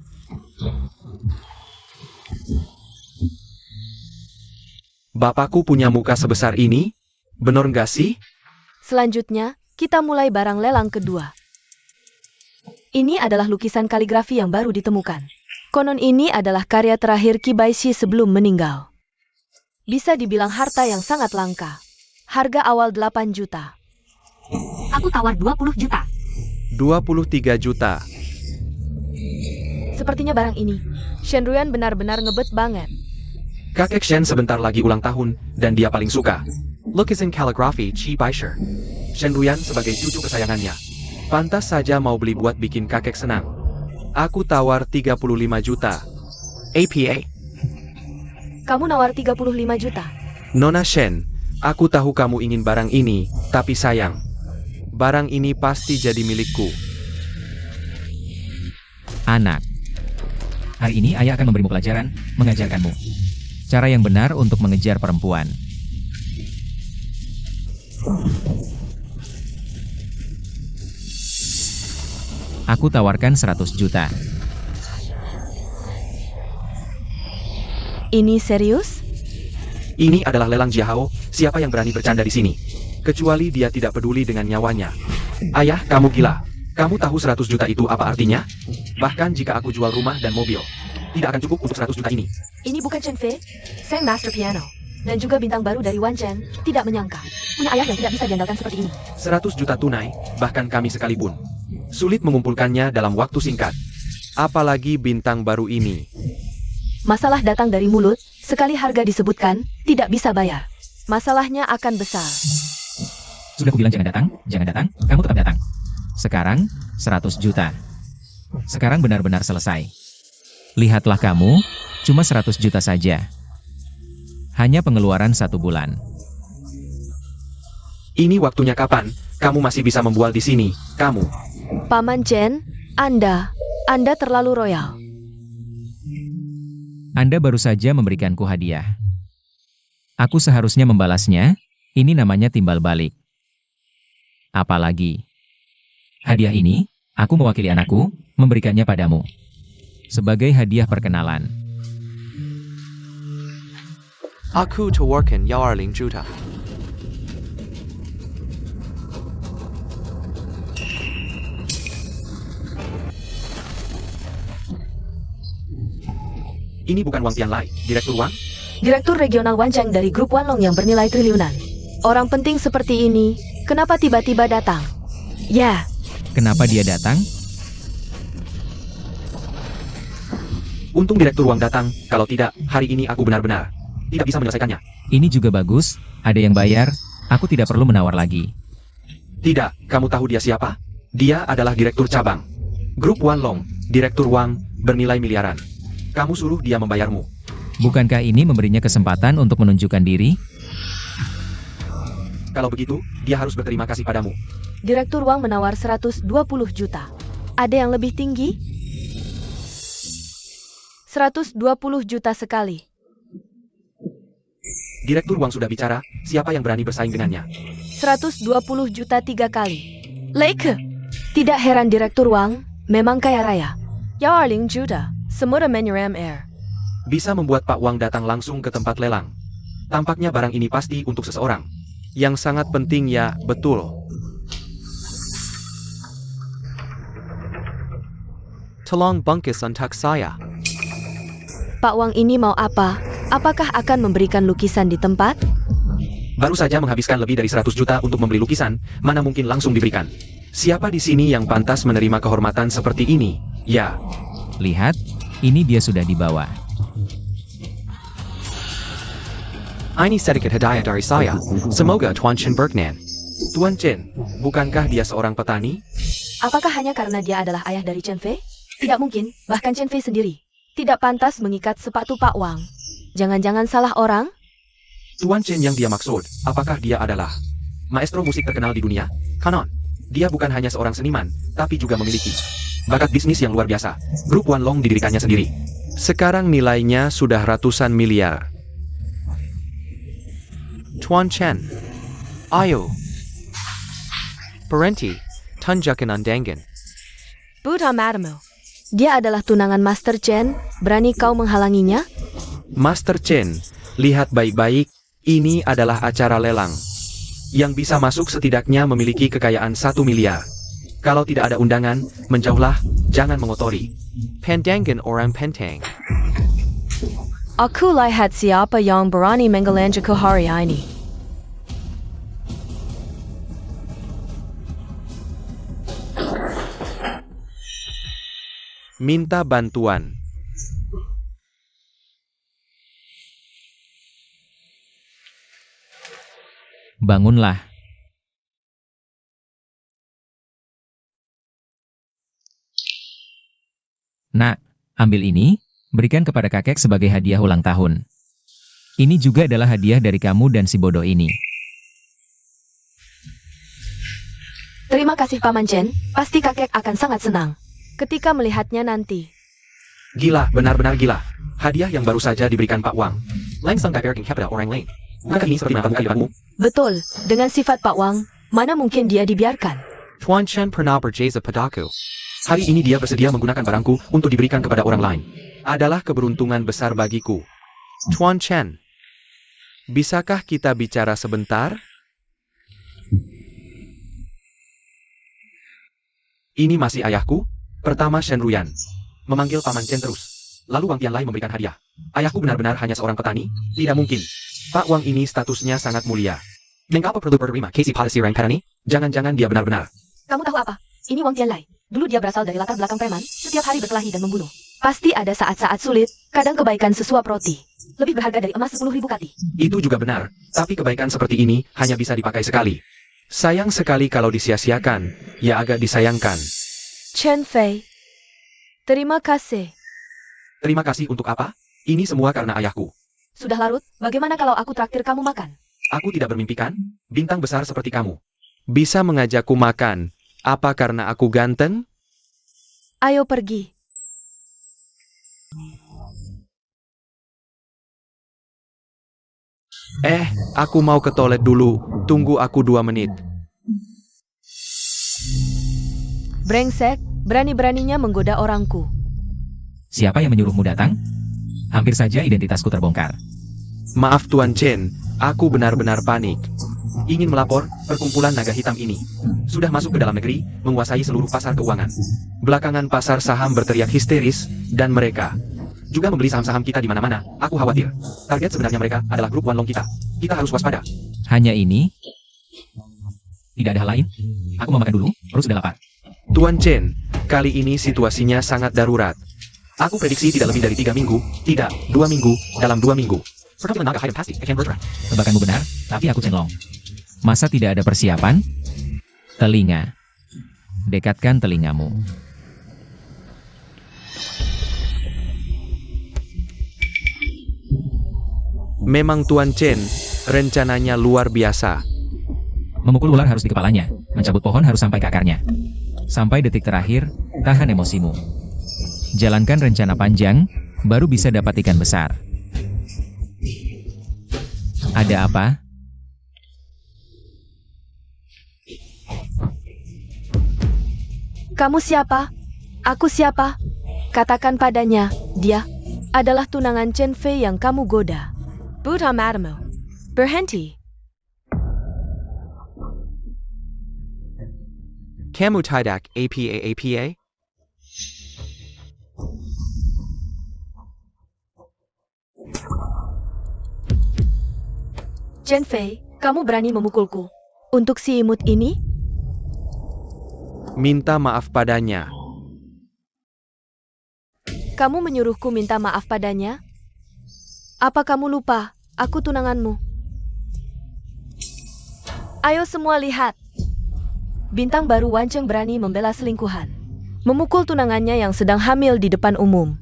Bapakku punya muka sebesar ini? Bener nggak sih? Selanjutnya, kita mulai barang lelang kedua. Ini adalah lukisan kaligrafi yang baru ditemukan. Konon ini adalah karya terakhir Qi Baishi sebelum meninggal. Bisa dibilang harta yang sangat langka. Harga awal 8 juta. Aku tawar 20 juta. 23 juta. Sepertinya barang ini, Shen Ruyan benar-benar ngebet banget. Kakek Shen sebentar lagi ulang tahun, dan dia paling suka. Lukisan kaligrafi Qi Baishi. Shen Ruyan sebagai cucu kesayangannya. Pantas saja mau beli buat bikin kakek senang. Aku tawar 35 juta. APA. Kamu nawar 35 juta. Nona Shen, aku tahu kamu ingin barang ini, tapi sayang. Barang ini pasti jadi milikku. Anak. Hari ini ayah akan memberimu pelajaran, mengajarkanmu cara yang benar untuk mengejar perempuan. Aku tawarkan 100 juta. Ini serius? Ini adalah lelang Jiahao, siapa yang berani bercanda di sini? Kecuali dia tidak peduli dengan nyawanya. Ayah, kamu gila. Kamu tahu 100 juta itu apa artinya? Bahkan jika aku jual rumah dan mobil, tidak akan cukup untuk 100 juta ini. Ini bukan Chen Fei, Sang Master Piano. Dan juga bintang baru dari Wan Chen, tidak menyangka. Punya ayah yang tidak bisa diandalkan seperti ini. 100 juta tunai, bahkan kami sekalipun. Sulit mengumpulkannya dalam waktu singkat. Apalagi bintang baru ini. Masalah datang dari mulut, sekali harga disebutkan, tidak bisa bayar. Masalahnya akan besar. Sudah kubilang jangan datang, kamu tetap datang. Sekarang, 100 juta. Sekarang benar-benar selesai. Lihatlah kamu, cuma 100 juta saja. Hanya pengeluaran 1 bulan. Ini waktunya kapan? Kamu masih bisa membual di sini, kamu. Paman Chen, Anda terlalu royal. Anda baru saja memberikanku hadiah. Aku seharusnya membalasnya, ini namanya timbal balik. Apalagi, hadiah ini, aku mewakili anakku, memberikannya padamu. Sebagai hadiah perkenalan. Aku tawarkan 12 juta. Ini bukan Wang Tianlai, Direktur Wang? Direktur Regional Wancheng dari grup Wanlong yang bernilai triliunan. Orang penting seperti ini, kenapa tiba-tiba datang? Ya, Kenapa dia datang? Untung Direktur Wang datang, kalau tidak, hari ini aku benar-benar tidak bisa menyelesaikannya. Ini juga bagus, ada yang bayar, aku tidak perlu menawar lagi. Tidak, kamu tahu dia siapa? Dia adalah Direktur Cabang. Grup Wanlong, Direktur Wang, bernilai miliaran. Kamu suruh dia membayarmu. Bukankah ini memberinya kesempatan untuk menunjukkan diri? Kalau begitu, dia harus berterima kasih padamu. Direktur Wang menawar 120 juta. Ada yang lebih tinggi? 120 juta sekali. Direktur Wang sudah bicara, siapa yang berani bersaing dengannya? 120 juta 3 kali. Leike. Tidak heran Direktur Wang, memang kaya raya. 12 juta, semua menyeram air. Bisa membuat Pak Wang datang langsung ke tempat lelang. Tampaknya barang ini pasti untuk seseorang. Yang sangat penting ya, betul. Tolong bungkus untuk saya. Pak Wang ini mau apa? Apakah akan memberikan lukisan di tempat? Baru saja menghabiskan lebih dari 100 juta untuk membeli lukisan, mana mungkin langsung diberikan. Siapa di sini yang pantas menerima kehormatan seperti ini? Ya, Lihat, ini dia sudah dibawa. Ini sedikit hadiah dari saya. Semoga Tuan Chen berkenan. Tuan Chen, bukankah dia seorang petani? Apakah hanya karena dia adalah ayah dari Chen Fei? Tidak mungkin, bahkan Chen Fei sendiri tidak pantas mengikat sepatu Pak Wang. Jangan-jangan salah orang? Tuan Chen yang dia maksud, apakah dia adalah maestro musik terkenal di dunia? Kanon, dia bukan hanya seorang seniman, tapi juga memiliki bakat bisnis yang luar biasa. Grup Wanlong didirikannya sendiri. Sekarang nilainya sudah ratusan miliar. Tuan Chen. Ayo. Berhenti. Tunjukkan undangan. Buddha Madamo. Dia adalah tunangan Master Chen, berani kau menghalanginya? Master Chen, lihat baik-baik, ini adalah acara lelang. Yang bisa masuk setidaknya memiliki kekayaan 1 miliar. Kalau tidak ada undangan, menjauhlah, jangan mengotori. Pandangan orang pentang. Aku lihat siapa yang berani menggelanjaku hari ini. Minta bantuan. Bangunlah. Nak, ambil ini, berikan kepada kakek sebagai hadiah ulang tahun. Ini juga adalah hadiah dari kamu dan si bodoh ini. Terima kasih Paman Chen, pasti kakek akan sangat senang ketika melihatnya nanti. Gila, benar-benar gila. Hadiah yang baru saja diberikan Pak Wang. Langsung dibayarkan kepada orang lain. Bukankah ini seperti mata muka ibaratmu? Betul, dengan sifat Pak Wang, mana mungkin dia dibiarkan? Tuan Chen pernah berjasa padaku. Hari ini dia bersedia menggunakan barangku untuk diberikan kepada orang lain. Adalah keberuntungan besar bagiku. Tuan Chen. Bisakah kita bicara sebentar? Ini masih ayahku? Pertama Shen Ruyan. Memanggil Paman Chen terus. Lalu Wang Tianlai memberikan hadiah. Ayahku benar-benar hanya seorang petani? Tidak mungkin. Pak Wang ini statusnya sangat mulia. Mengapa perlu berterima kasih pada si orang petani? Jangan-jangan dia benar-benar. Kamu tahu apa? Ini Wang Tianlai. Dulu dia berasal dari latar belakang preman, setiap hari berkelahi dan membunuh. Pasti ada saat-saat sulit, kadang kebaikan sesuap roti. Lebih berharga dari emas 10.000 kati. Itu juga benar. Tapi kebaikan seperti ini hanya bisa dipakai sekali. Sayang sekali kalau disia-siakan. Ya agak disayangkan. Chen Fei. Terima kasih. Terima kasih untuk apa? Ini semua karena ayahku. Sudah larut, bagaimana kalau aku traktir kamu makan? Aku tidak bermimpi kan? Bintang besar seperti kamu. Bisa mengajakku makan. Apa karena aku ganteng? Ayo pergi. Aku mau ke toilet dulu. Tunggu aku 2 menit. Brengsek, berani-beraninya menggoda orangku. Siapa yang menyuruhmu datang? Hampir saja identitasku terbongkar. Maaf Tuan Chen, aku benar-benar panik. Ingin melapor, perkumpulan naga hitam ini sudah masuk ke dalam negeri, menguasai seluruh pasar keuangan. Belakangan pasar saham berteriak histeris, dan mereka juga membeli saham-saham kita di mana-mana. Aku khawatir. Target sebenarnya mereka adalah grup Wanlong kita. Kita harus waspada. Hanya ini? Tidak ada hal lain? Aku mau makan dulu, perut sudah lapar. Tuan Chen, kali ini situasinya sangat darurat. Aku prediksi tidak lebih dari 3 minggu, tidak, 2 minggu, dalam 2 minggu. Tebakanmu benar, tapi aku Chen Long. Masa tidak ada persiapan? Telinga. Dekatkan telingamu. Memang Tuan Chen, rencananya luar biasa. Memukul ular harus di kepalanya, mencabut pohon harus sampai ke akarnya. Sampai detik terakhir, tahan emosimu. Jalankan rencana panjang, baru bisa dapat ikan besar. Ada apa? Kamu siapa? Aku siapa? Katakan padanya, dia adalah tunangan Chen Fei yang kamu goda. Buddha Madamo. Berhenti. Kamu tidak apa-apa? Chen Fei, kamu berani memukulku. Untuk si imut ini? Minta maaf padanya. Kamu menyuruhku minta maaf padanya? Apa kamu lupa, aku tunanganmu? Ayo semua lihat. Bintang baru Wan Cheng berani membela selingkuhan. Memukul tunangannya yang sedang hamil di depan umum.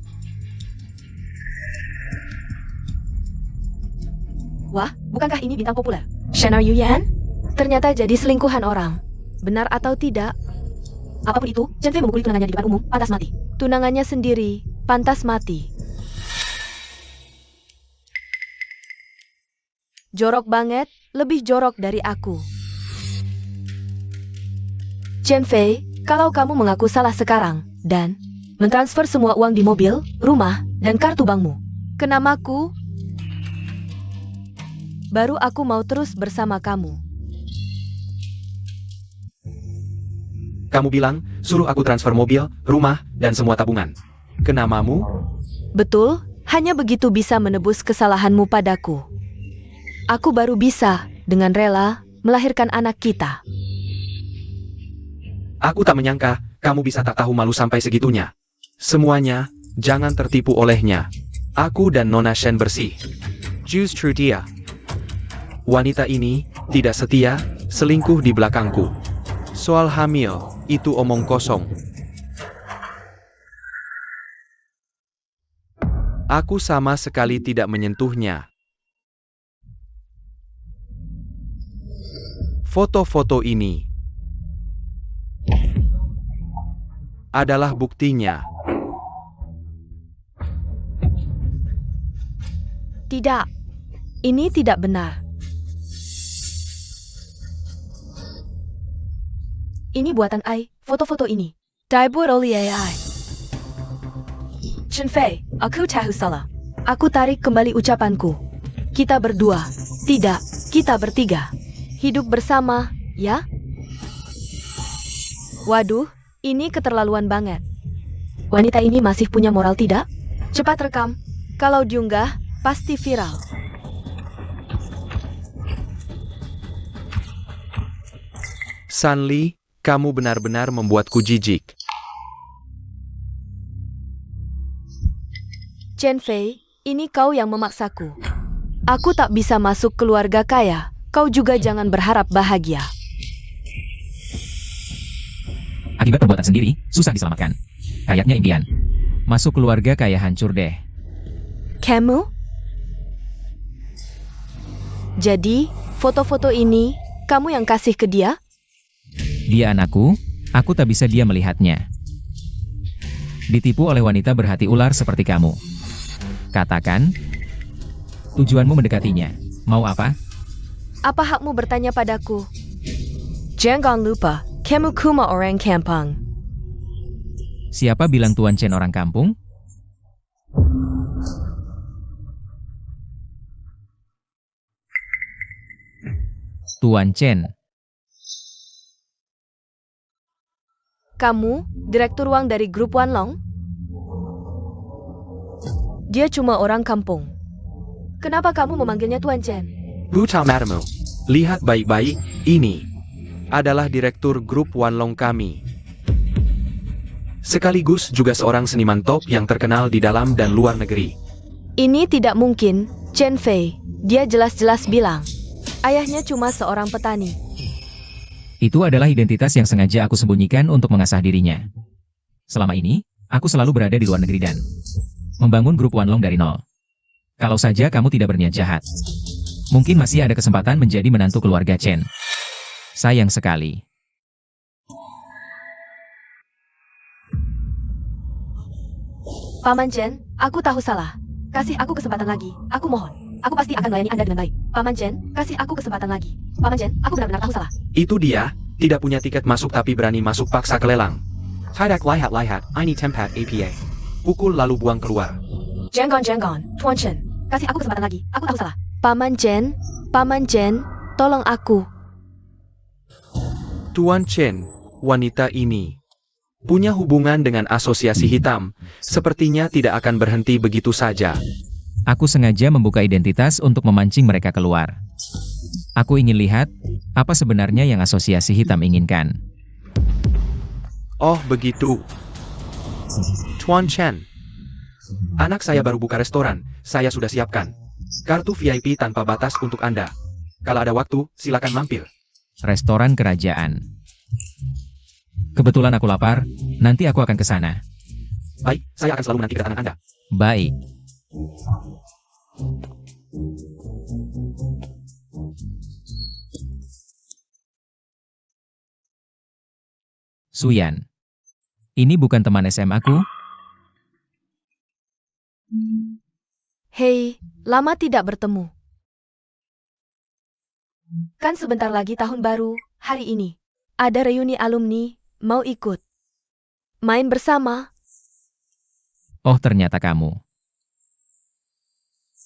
Wah, bukankah ini bintang populer? Shen Are You Yan? Ternyata jadi selingkuhan orang. Benar atau tidak? Apapun itu, Chen Fei memukuli tunangannya di depan umum, pantas mati. Tunangannya sendiri, pantas mati. Jorok banget, lebih jorok dari aku. Chen Fei, kalau kamu mengaku salah sekarang, dan mentransfer semua uang di mobil, rumah, dan kartu bankmu ke namaku, baru aku mau terus bersama kamu. Kamu bilang, suruh aku transfer mobil, rumah, dan semua tabungan ke namamu? Betul, hanya begitu bisa menebus kesalahanmu padaku. Aku baru bisa, dengan rela, melahirkan anak kita. Aku tak menyangka, kamu bisa tak tahu malu sampai segitunya. Semuanya, jangan tertipu olehnya. Aku dan Nona Shen bersih. Justru dia. Wanita ini, tidak setia, selingkuh di belakangku. Soal hamil, itu omong kosong. Aku sama sekali tidak menyentuhnya. Foto-foto ini adalah buktinya. Tidak, ini tidak benar. Ini buatan AI, foto-foto ini dibuat oleh AI. Chen Fei, aku tahu salah. Aku tarik kembali ucapanku. Kita berdua, tidak, kita bertiga. Hidup bersama, ya? Waduh, ini keterlaluan banget. Wanita ini masih punya moral tidak? Cepat rekam. Kalau diunggah, pasti viral. Sanli, kamu benar-benar membuatku jijik. Chen Fei, ini kau yang memaksaku. Aku tak bisa masuk keluarga kaya. Kau juga jangan berharap bahagia. Akibat perbuatan sendiri, susah diselamatkan. Kayaknya impian. Masuk keluarga kaya hancur deh. Kamu? Jadi, foto-foto ini, kamu yang kasih ke dia? Dia anakku, aku tak bisa dia melihatnya. Ditipu oleh wanita berhati ular seperti kamu. Katakan, tujuanmu mendekatinya. Mau apa? Apa hakmu bertanya padaku? Jangan lupa, kamu kuma orang kampung. Siapa bilang Tuan Chen orang kampung? Tuan Chen. Kamu, direktur uang dari grup Wanlong? Dia cuma orang kampung. Kenapa kamu memanggilnya Tuan Chen? Buta matamu. Lihat baik-baik, ini adalah direktur grup Wanlong kami. Sekaligus juga seorang seniman top yang terkenal di dalam dan luar negeri. Ini tidak mungkin, Chen Fei. Dia jelas-jelas bilang, ayahnya cuma seorang petani. Itu adalah identitas yang sengaja aku sembunyikan untuk mengasah dirinya. Selama ini, aku selalu berada di luar negeri dan membangun grup Wanlong dari nol. Kalau saja kamu tidak berniat jahat, mungkin masih ada kesempatan menjadi menantu keluarga Chen. Sayang sekali. Paman Chen, aku tahu salah. Kasih aku kesempatan lagi, aku mohon. Aku pasti akan melayani Anda dengan baik. Paman Chen, kasih aku kesempatan lagi. Paman Chen, aku benar-benar tahu salah. Itu dia, tidak punya tiket masuk tapi berani masuk paksa ke lelang. Tidak lihat, ini tempat APA. Pukul lalu buang keluar. Jangan, Tuan Chen. Kasih aku kesempatan lagi, aku tahu salah. Paman Chen, tolong aku. Tuan Chen, wanita ini punya hubungan dengan asosiasi hitam, sepertinya tidak akan berhenti begitu saja. Aku sengaja membuka identitas untuk memancing mereka keluar. Aku ingin lihat, apa sebenarnya yang asosiasi hitam inginkan. Oh begitu. Tuan Chen, anak saya baru buka restoran, saya sudah siapkan kartu VIP tanpa batas untuk Anda. Kalau ada waktu, silakan mampir. Restoran kerajaan. Kebetulan aku lapar, nanti aku akan ke sana. Baik, saya akan selalu menanti kedatangan Anda. Baik. Suyan. Ini bukan teman SMA aku? Hei, lama tidak bertemu. Kan sebentar lagi tahun baru, hari ini. Ada reuni alumni, mau ikut? Main bersama? Oh, ternyata kamu.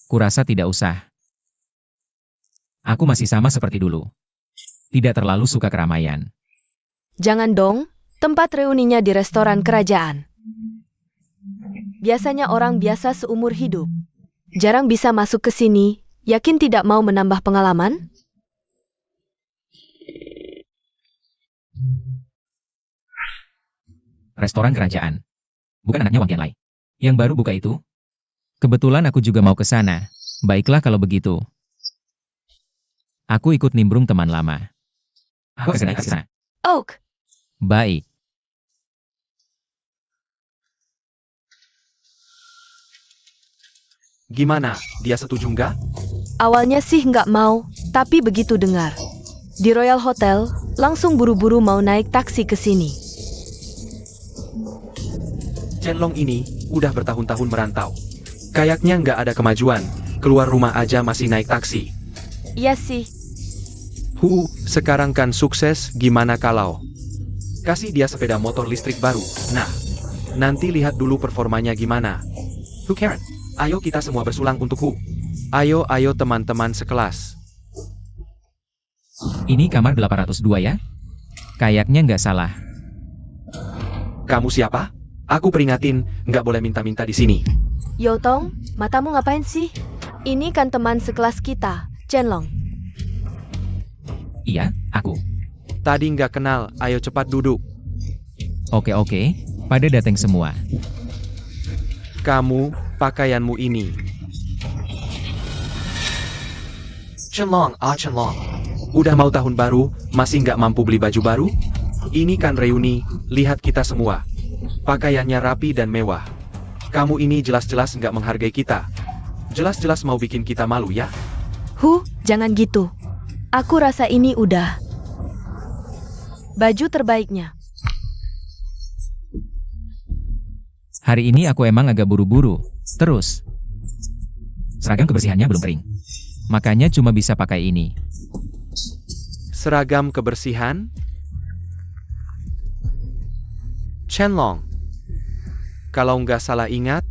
Kurasa tidak usah. Aku masih sama seperti dulu. Tidak terlalu suka keramaian. Jangan dong, tempat reuninya di restoran kerajaan. Biasanya orang biasa seumur hidup. Jarang bisa masuk ke sini, yakin tidak mau menambah pengalaman? Restoran kerajaan. Bukan anaknya Wang Qianlai. Yang baru buka itu? Kebetulan aku juga mau ke sana. Baiklah kalau begitu. Aku ikut nimbrung teman lama. Aku akan ke sana. Oak, Baik. Gimana, dia setuju nggak? awalnya sih nggak mau, tapi begitu dengar. Di Royal Hotel, langsung buru-buru mau naik taksi ke sini. Chenlong ini udah bertahun-tahun merantau. Kayaknya nggak ada kemajuan, keluar rumah aja masih naik taksi. Iya sih, Sekarang kan sukses, gimana kalau kasih dia sepeda motor listrik baru? Nah, nanti lihat dulu performanya gimana. Karen, ayo kita semua bersulang untuk Hu. Ayo teman-teman sekelas. Ini kamar 802 ya? Kayaknya nggak salah. Kamu siapa? Aku peringatin, nggak boleh minta-minta di sini. Yotong, matamu ngapain sih? Ini kan teman sekelas kita, Chenlong. Iya, aku. Tadi nggak kenal, ayo cepat duduk. Oke, pada datang semua. Kamu, pakaianmu ini. Chenlong. Udah mau tahun baru, masih nggak mampu beli baju baru? Ini kan reuni, lihat kita semua. Pakaiannya rapi dan mewah. Kamu ini jelas-jelas nggak menghargai kita. Jelas-jelas mau bikin kita malu ya? Jangan gitu. Aku rasa ini udah baju terbaiknya. Hari ini aku emang agak buru-buru. Terus, seragam kebersihannya belum kering. makanya cuma bisa pakai ini. Seragam kebersihan? Chenlong. Kalau nggak salah ingat,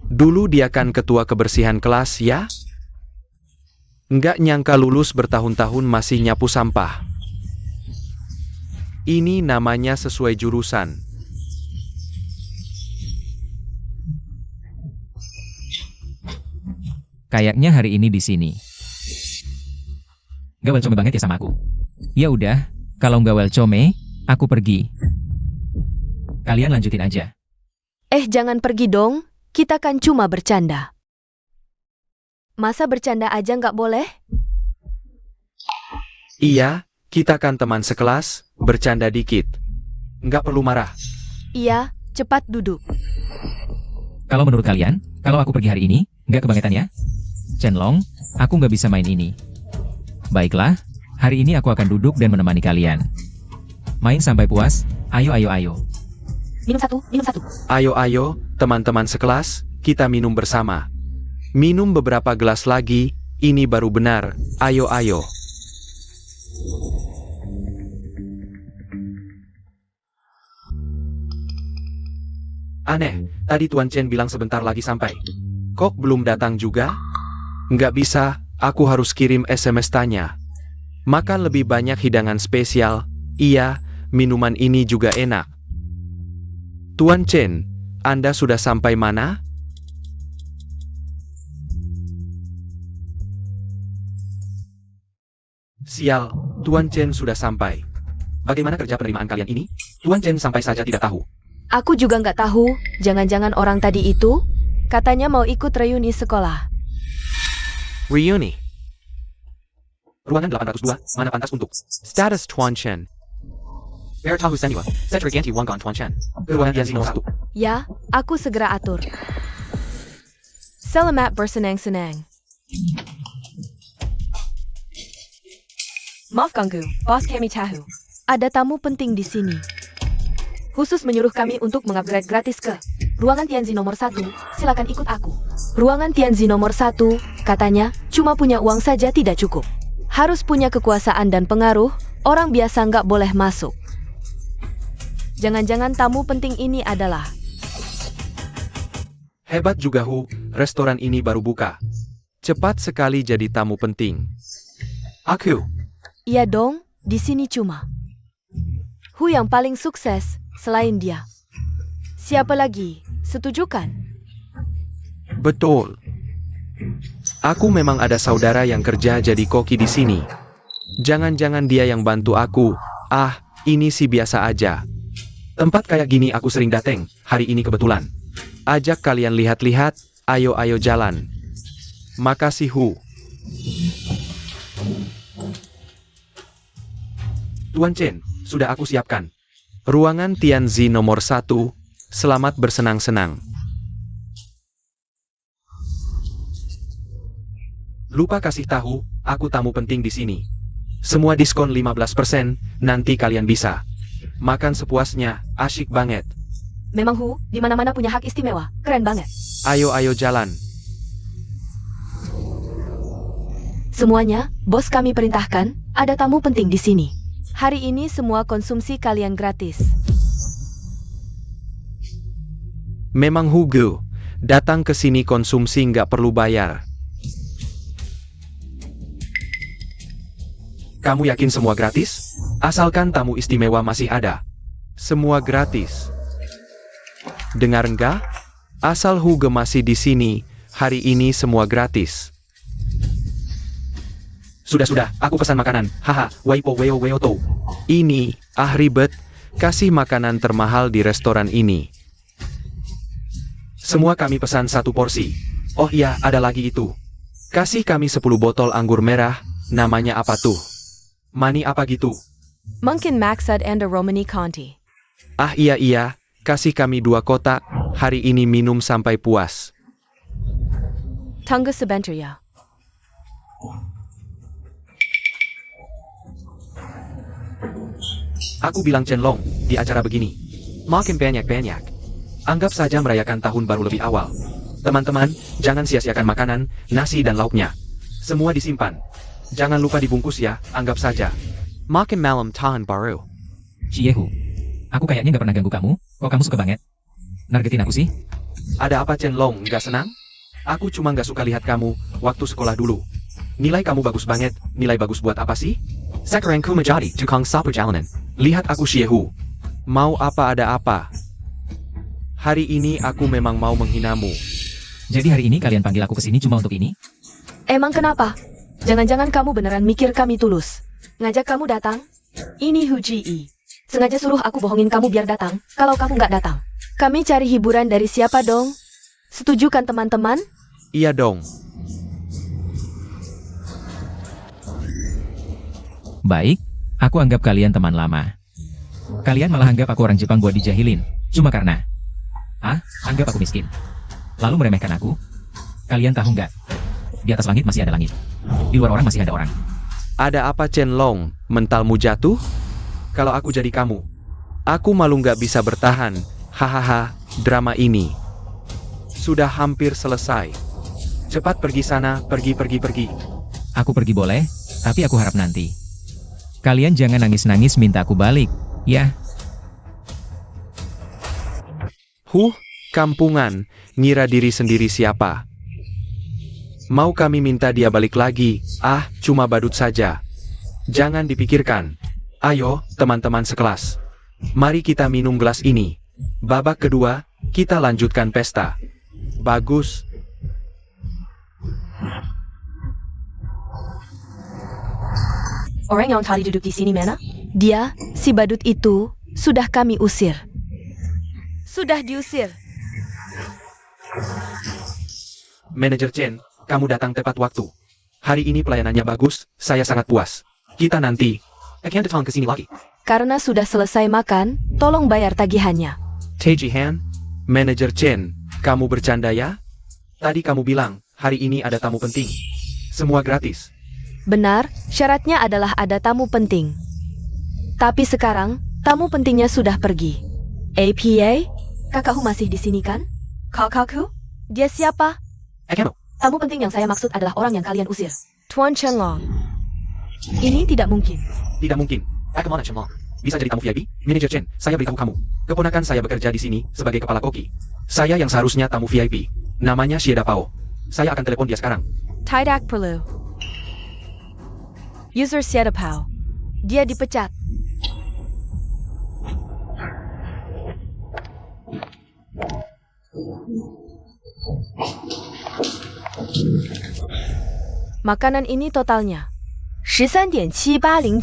dulu dia kan ketua kebersihan kelas ya? Nggak nyangka lulus bertahun-tahun masih nyapu sampah. Ini namanya sesuai jurusan. Kayaknya hari ini di sini. Gak welcome banget ya sama aku. Ya udah, kalau nggak welcome, aku pergi. Kalian lanjutin aja. Jangan pergi dong, kita kan cuma bercanda. Masa bercanda aja nggak boleh? Iya, kita kan teman sekelas, bercanda dikit. Nggak perlu marah. Iya, cepat duduk. Kalau menurut kalian, kalau aku pergi hari ini, nggak kebangetan ya? Chenlong, aku nggak bisa main ini. Baiklah, hari ini aku akan duduk dan menemani kalian. Main sampai puas, ayo ayo ayo. Minum satu, minum satu. Ayo, teman-teman sekelas, kita minum bersama. Minum beberapa gelas lagi, ini baru benar. Ayo. Aneh, tadi Tuan Chen bilang sebentar lagi sampai. Kok belum datang juga? Nggak bisa, aku harus kirim SMS tanya. Makan lebih banyak hidangan spesial. Iya, minuman ini juga enak. Tuan Chen, Anda sudah sampai mana? Sial, Tuan Chen sudah sampai. Bagaimana kerja penerimaan kalian ini? Tuan Chen sampai saja tidak tahu. Aku juga nggak tahu, jangan-jangan orang tadi itu katanya mau ikut reuni sekolah. Reuni. Ruangan 802, mana pantas untuk status Tuan Chen. Bear tahu senua. Cedric anti Wongon Tuan Chen. Ruangan Tianzi nomor 1. Ya, aku segera atur. Selamat bersenang-senang. Maaf ganggu, bos kami tahu. Ada tamu penting di sini. Khusus menyuruh kami untuk mengupgrade gratis ke ruangan Tianzi nomor 1, silakan ikut aku. Ruangan Tianzi nomor 1, katanya, cuma punya uang saja tidak cukup. Harus punya kekuasaan dan pengaruh, orang biasa nggak boleh masuk. Jangan-jangan tamu penting ini adalah... Hebat juga Hu, restoran ini baru buka. Cepat sekali jadi tamu penting. Aku. Iya dong, di sini cuma Hu yang paling sukses, selain dia. Siapa lagi? Setuju kan? Betul. Aku memang ada saudara yang kerja jadi koki di sini. Jangan-jangan dia yang bantu aku. Ah, ini sih biasa aja. Tempat kayak gini aku sering dateng, hari ini kebetulan. Ajak kalian lihat-lihat, ayo jalan. Makasih Hu. Tuan Chen, sudah aku siapkan. Ruangan Tianzi nomor 1, selamat bersenang-senang. Lupa kasih tahu, aku tamu penting di sini. Semua diskon 15%, nanti kalian bisa. Makan sepuasnya, asyik banget. Memang Hu, di mana-mana punya hak istimewa, keren banget. Ayo jalan. Semuanya, bos kami perintahkan, ada tamu penting di sini. Hari ini semua konsumsi kalian gratis. Memang Hugo, datang ke sini konsumsi nggak perlu bayar. Kamu yakin semua gratis? Asalkan tamu istimewa masih ada. Semua gratis. Dengar nggak? Asal Hugo masih di sini, hari ini semua gratis. Sudah, aku pesan makanan. Haha, waipo weo to. Ini, ribet, kasih makanan termahal di restoran ini. Semua kami pesan 1 porsi. Oh iya, ada lagi itu. Kasih kami 10 botol anggur merah, namanya apa tuh? Mani apa gitu? Mungkin Maxud and Romani Conti. Iya, kasih kami 2 kotak, hari ini minum sampai puas. Tunggu sebentar ya. Aku bilang Chenlong, di acara begini. Makin banyak. Anggap saja merayakan tahun baru lebih awal. Teman-teman, jangan sia-siakan makanan, nasi dan lauknya. Semua disimpan. Jangan lupa dibungkus ya, anggap saja. Makan malam tahan baru. Ciehu. Aku kayaknya nggak pernah ganggu kamu, kok kamu suka banget? Nargetin aku sih? Ada apa Chen Long, nggak senang? Aku cuma nggak suka lihat kamu, waktu sekolah dulu. Nilai kamu bagus banget, nilai bagus buat apa sih? Sekarang ku menjadi tukang sapu jalanan. Lihat aku Xiehu. Mau apa ada apa? Hari ini aku memang mau menghinamu. Jadi hari ini kalian panggil aku kesini cuma untuk ini? Emang kenapa? Jangan-jangan kamu beneran mikir kami tulus. Ngajak kamu datang? Ini Hu Ji. Sengaja suruh aku bohongin kamu biar datang, kalau kamu nggak datang. Kami cari hiburan dari siapa dong? Setuju kan teman-teman? Iya dong. Baik, aku anggap kalian teman lama. Kalian malah anggap aku orang Jepang buat dijahilin, cuma karena... anggap aku miskin. Lalu meremehkan aku. Kalian tahu nggak? Di atas langit masih ada langit. Di luar orang masih ada orang. Ada apa Chen Long? Mentalmu jatuh? Kalau aku jadi kamu, aku malu nggak bisa bertahan. Hahaha, drama ini sudah hampir selesai. Cepat pergi sana, pergi. Aku pergi boleh, tapi aku harap nanti. Kalian jangan nangis-nangis minta aku balik, ya? Kampungan, ngira diri sendiri siapa? Mau kami minta dia balik lagi? Cuma badut saja. Jangan dipikirkan. Ayo, teman-teman sekelas. Mari kita minum gelas ini. Babak kedua, kita lanjutkan pesta. Bagus. Orang yang tadi duduk di sini mana? Dia, si badut itu, sudah kami usir. Sudah diusir. Manajer Chen, kamu datang tepat waktu. Hari ini pelayanannya bagus, saya sangat puas. Kita nanti Akan datang ke sini lagi. Karena sudah selesai makan, tolong bayar tagihannya. Taiji Han, Manajer Chen, kamu bercanda ya? Tadi kamu bilang, hari ini ada tamu penting. Semua gratis. Benar, syaratnya adalah ada tamu penting. Tapi sekarang, tamu pentingnya sudah pergi. APA? Kakakku masih di sini kan? Kakakku? Dia siapa? Akan. Tamu penting yang saya maksud adalah orang yang kalian usir. Tuan Chen Long. Ini tidak mungkin. Tidak mungkin. Akan mana Chen Long? Bisa jadi tamu VIP? Manajer Chen, saya beritahu kamu. Keponakan saya bekerja di sini sebagai kepala koki. Saya yang seharusnya tamu VIP. Namanya Shieda Pao. Saya akan telepon dia sekarang. Tidak perlu. User Siada Pao. Dia dipecat. Makanan ini totalnya 13.780.000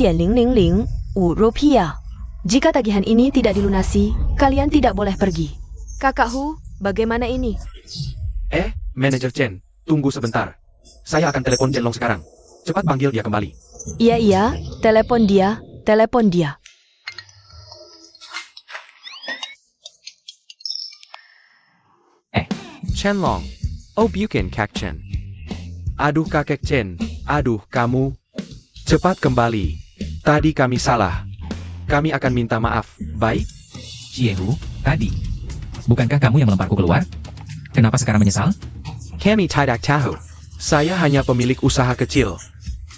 rupiah. Jika tagihan ini tidak dilunasi, kalian tidak boleh pergi. Kakak Hu, bagaimana ini? Manajer Chen, tunggu sebentar. Saya akan telepon Chen Long sekarang. Cepat panggil dia kembali. Iya, telepon dia. Chen Long. Oh bukan Kak Chen. Aduh kakek Chen. Aduh kamu. Cepat kembali. Tadi kami salah. Kami akan minta maaf, baik? Ciehu, tadi. Bukankah kamu yang melemparku keluar? Kenapa sekarang menyesal? Kami tidak tahu. Saya hanya pemilik usaha kecil.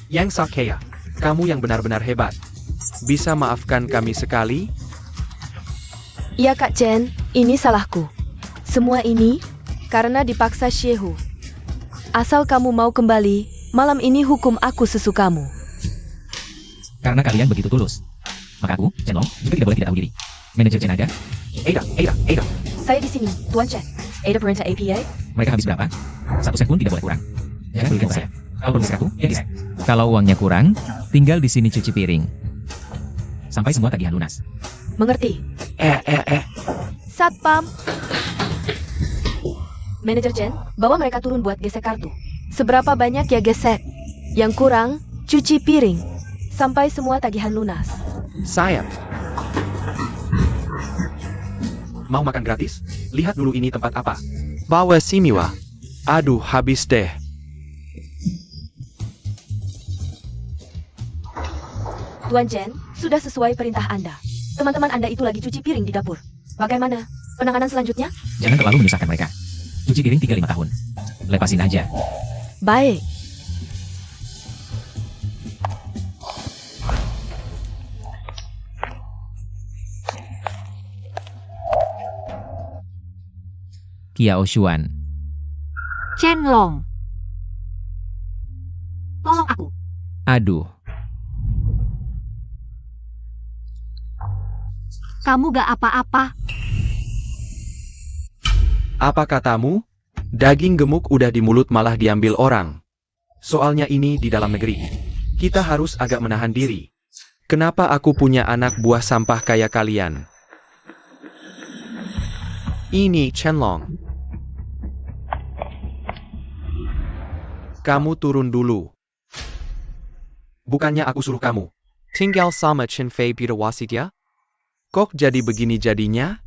Yang sakea. Kamu yang benar-benar hebat. Bisa maafkan kami sekali? Iya Kak Chen, ini salahku. Semua ini karena dipaksa Shehu. Asal kamu mau kembali, malam ini hukum aku sesukamu. Karena kalian begitu tulus. Maka aku, Chen Long, juga tidak boleh tidak tahu diri. Manajer Chen ada? Ada. Saya di sini, Tuan Chen. Ada perintah APA? Mereka habis berapa? 1 sen pun tidak boleh kurang. Jangan belikan saya. Kalau perlu satu, ya disek. Kalau uangnya kurang, tinggal di sini cuci piring. Sampai semua tagihan lunas. Mengerti? Satpam. Manajer Chen, bawa mereka turun buat gesek kartu. Seberapa banyak ya gesek? Yang kurang, cuci piring. Sampai semua tagihan lunas. Saya. Mau makan gratis? Lihat dulu ini tempat apa. Bawa Simiwa. Aduh, habis deh. Tuan Chen, sudah sesuai perintah Anda. Teman-teman Anda itu lagi cuci piring di dapur. Bagaimana? Penanganan selanjutnya? Jangan terlalu menyusahkan mereka. Cuci piring 3-5 tahun. Lepasin aja. Baik. Kiao Xuan. Chen Long. Tolong aku. Aduh, Kamu gak apa-apa. Apa katamu? Daging gemuk udah di mulut malah diambil orang. Soalnya ini di dalam negeri. Kita harus agak menahan diri. Kenapa aku punya anak buah sampah kayak kalian? Ini Chenlong. Kamu turun dulu. Bukannya aku suruh kamu. Tinggal sama Chen Fei Bidawasi dia? Kok jadi begini jadinya?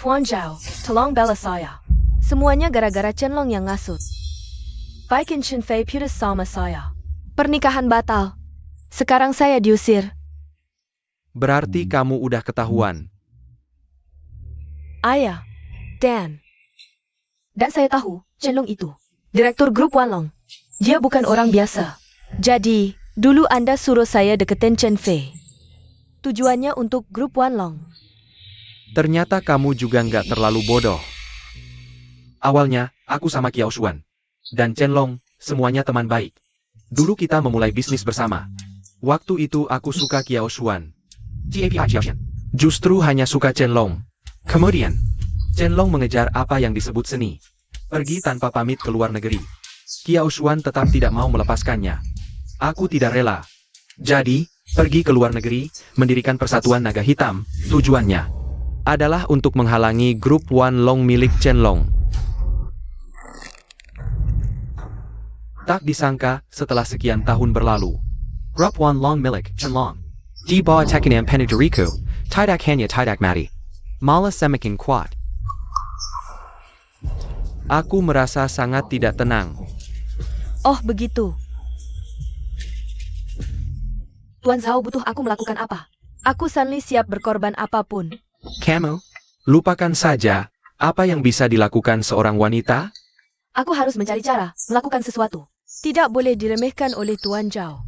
Tuan Zhao, tolong bela saya. Semuanya gara-gara Chenlong yang ngasut. Baikin Chen Fei putus sama saya. Pernikahan batal. Sekarang saya diusir. Berarti kamu udah ketahuan. Ayah, Dan. Dan saya tahu, Chen Long itu. Direktur grup Wanlong. Dia bukan orang biasa. Jadi, dulu Anda suruh saya deketin Chen Fei. Tujuannya untuk grup Wanlong. Ternyata kamu juga nggak terlalu bodoh. Awalnya, aku sama Kiao Xuan. Dan Chenlong, semuanya teman baik. Dulu kita memulai bisnis bersama. Waktu itu aku suka Kiao Xuan. Justru hanya suka Chenlong. Kemudian, Chenlong mengejar apa yang disebut seni. Pergi tanpa pamit ke luar negeri. Kiao Xuan tetap tidak mau melepaskannya. Aku tidak rela. Jadi, pergi ke luar negeri, mendirikan Persatuan Naga Hitam. Tujuannya adalah untuk menghalangi grup Wanlong milik Chenlong. Tak disangka, setelah sekian tahun berlalu, Grup Wanlong milik Chenlong. Di bawah tekanan Penuduriku, tidak hanya tidak mati. Malah semakin kuat. aku merasa sangat tidak tenang. Oh begitu. Tuan Zhao butuh aku melakukan apa? Aku Sanli siap berkorban apapun. Kamu? Lupakan saja, apa yang bisa dilakukan seorang wanita? Aku harus mencari cara, melakukan sesuatu. Tidak boleh diremehkan oleh Tuan Zhao.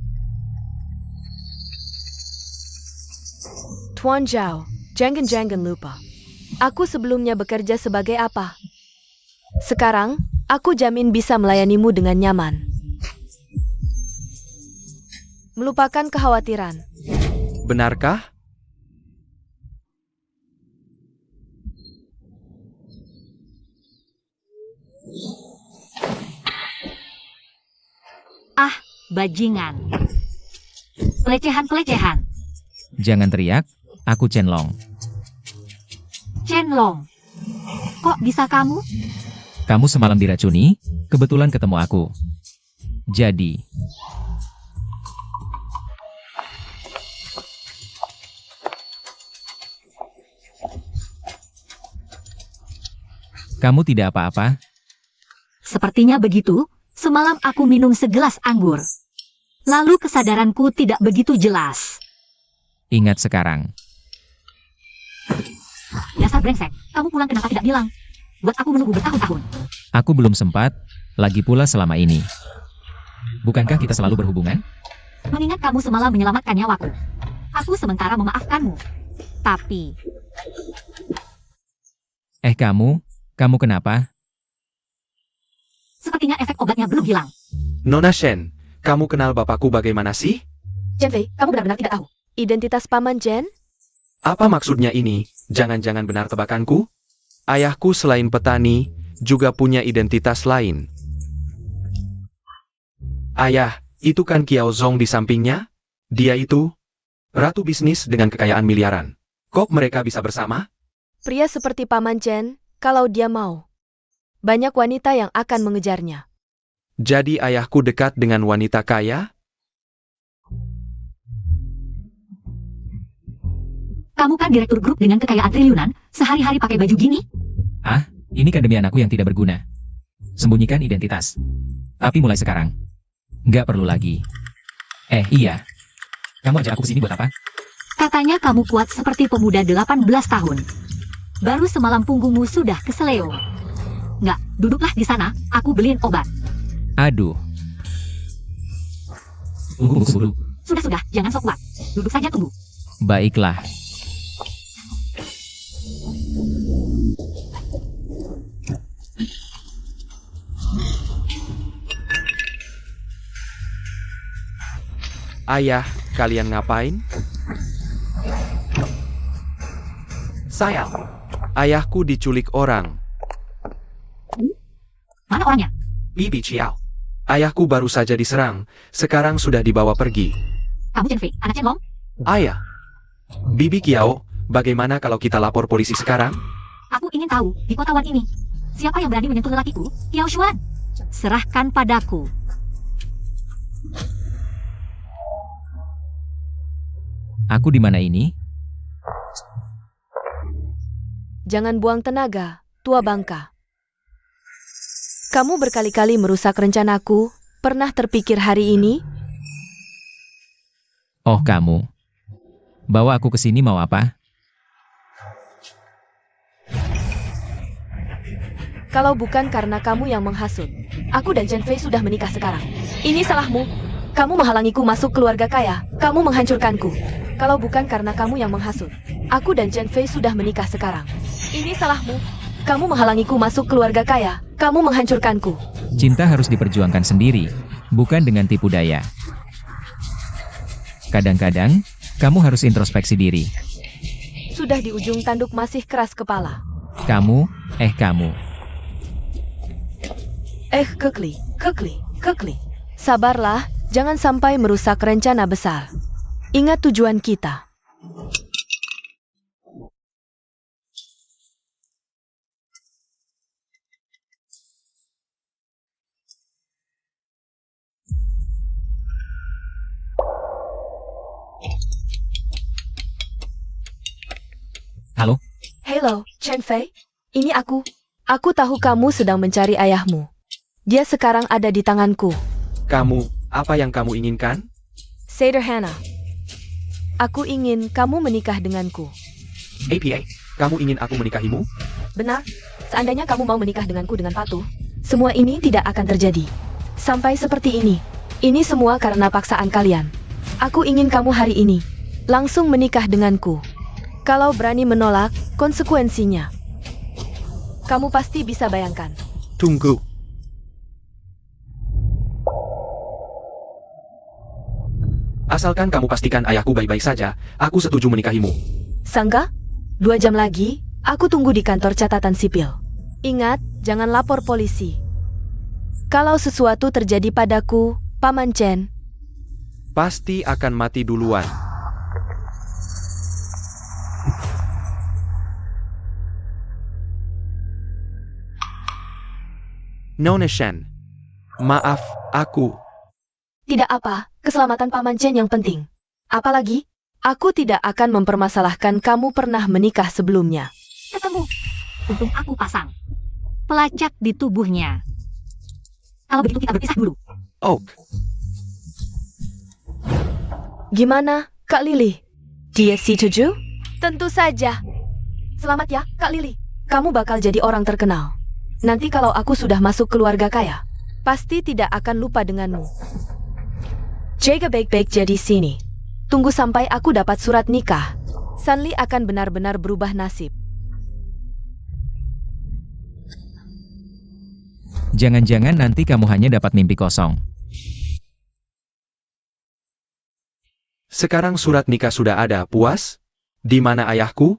Tuan Zhao, jangan lupa. Aku sebelumnya bekerja sebagai apa? Sekarang, aku jamin bisa melayanimu dengan nyaman. Melupakan kekhawatiran. Benarkah? Ah, bajingan. Pelecehan-pelecehan. Jangan teriak, aku Chenlong. Chen Long. Kok bisa kamu? Kamu semalam diracuni, kebetulan ketemu aku. Jadi, kamu tidak apa-apa? Sepertinya begitu. Semalam aku minum segelas anggur. Lalu kesadaranku tidak begitu jelas. Ingat sekarang. Dasar brengsek, kamu pulang kenapa tidak bilang? Buat aku menunggu bertahun-tahun. Aku belum sempat, lagi pula selama ini. Bukankah kita selalu berhubungan? Mengingat kamu semalam menyelamatkan nyawaku. Aku sementara memaafkanmu. Tapi, kamu kenapa? sepertinya efek obatnya belum hilang. Nona Shen, kamu kenal bapakku bagaimana sih? Chen Fei, kamu benar-benar tidak tahu. Identitas Paman Jen? Apa maksudnya ini? Jangan-jangan benar tebakanku? Ayahku selain petani, juga punya identitas lain. Ayah, itu kan Kiao Zong di sampingnya? Dia itu ratu bisnis dengan kekayaan miliaran. Kok mereka bisa bersama? Pria seperti Paman Jen, kalau dia mau. Banyak wanita yang akan mengejarnya. Jadi ayahku dekat dengan wanita kaya? Kamu kan direktur grup dengan kekayaan triliunan, sehari-hari pakai baju gini? Ah, ini kan demi anakku yang tidak berguna. Sembunyikan identitas. Tapi mulai sekarang, nggak perlu lagi. Iya. Kamu ajak aku ke sini buat apa? Katanya kamu kuat seperti pemuda 18 tahun. Baru semalam punggungmu sudah keseleo. Nggak, duduklah di sana, aku beliin obat. Aduh. Tunggu dulu. Sudah, jangan sok kuat. Duduk saja tunggu. Baiklah. Ayah, kalian ngapain? Sayang. Ayahku diculik orang. Mana orangnya? Bibi Chiao. Ayahku baru saja diserang, sekarang sudah dibawa pergi. Kamu Chen Fei, anak Chen Long? Ayah. Bibi Kiao, bagaimana kalau kita lapor polisi sekarang? Aku ingin tahu, di kota Wan ini, siapa yang berani menyentuh lelakiku, Kiao Xuan? Serahkan padaku. Aku di mana ini? Jangan buang tenaga, tua bangka. Kamu berkali-kali merusak rencanaku. Pernah terpikir hari ini? Oh, kamu. Bawa aku ke sini mau apa? Kalau bukan karena kamu yang menghasut, aku dan Chen Fei sudah menikah sekarang. Ini salahmu. Kamu menghalangiku masuk keluarga kaya. Kamu menghancurkanku. Kalau bukan karena kamu yang menghasut, aku dan Chen Fei sudah menikah sekarang. Ini salahmu. Kamu menghalangiku masuk keluarga kaya. Kamu menghancurkanku. Cinta harus diperjuangkan sendiri, bukan dengan tipu daya. Kadang-kadang, kamu harus introspeksi diri. Sudah di ujung tanduk masih keras kepala. Kamu. Kekli. Sabarlah, jangan sampai merusak rencana besar. Ingat tujuan kita. Halo? Halo, Chen Fei. Ini aku. Aku tahu kamu sedang mencari ayahmu. Dia sekarang ada di tanganku. Kamu, apa yang kamu inginkan? Sederhana. Aku ingin kamu menikah denganku. APA, kamu ingin aku menikahimu? Benar? Seandainya kamu mau menikah denganku dengan patuh, semua ini tidak akan terjadi. Sampai seperti ini. Ini semua karena paksaan kalian. Aku ingin kamu hari ini langsung menikah denganku. Kalau berani menolak, konsekuensinya. Kamu pasti bisa bayangkan. Tunggu. Asalkan kamu pastikan ayahku baik-baik saja, aku setuju menikahimu. Sangga? 2 jam lagi, aku tunggu di kantor catatan sipil. Ingat, jangan lapor polisi. Kalau sesuatu terjadi padaku, Paman Chen, Pasti akan mati duluan. Nona Shen. Maaf, aku. tidak apa, keselamatan Paman Chen yang penting. Apalagi, aku tidak akan mempermasalahkan kamu pernah menikah sebelumnya. Ketemu. Untung aku pasang pelacak di tubuhnya. Kalau begitu kita berpisah dulu. Oh, Gimana, Kak Lili? Dia setuju? Tentu saja. Selamat ya, Kak Lili. Kamu bakal jadi orang terkenal. Nanti kalau aku sudah masuk keluarga kaya, pasti tidak akan lupa denganmu. Jaga baik-baik jadi sini. Tunggu sampai aku dapat surat nikah. Sanli akan benar-benar berubah nasib. Jangan-jangan nanti kamu hanya dapat mimpi kosong. sekarang surat nikah sudah ada, puas? Di mana ayahku?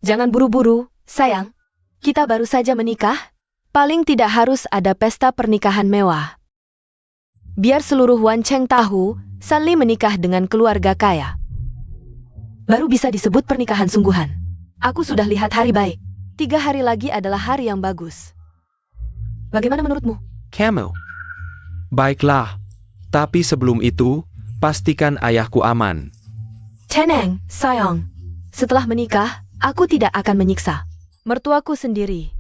Jangan buru-buru, sayang. Kita baru saja menikah. Paling tidak harus ada pesta pernikahan mewah. Biar seluruh Wan Cheng tahu, Sanli menikah dengan keluarga kaya. Baru bisa disebut pernikahan sungguhan. Aku sudah lihat hari baik. 3 hari lagi adalah hari yang bagus. Bagaimana menurutmu? Kamu. Baiklah. Tapi sebelum itu, pastikan ayahku aman. Tenang, sayang. Setelah menikah, aku tidak akan menyiksa mertuaku sendiri.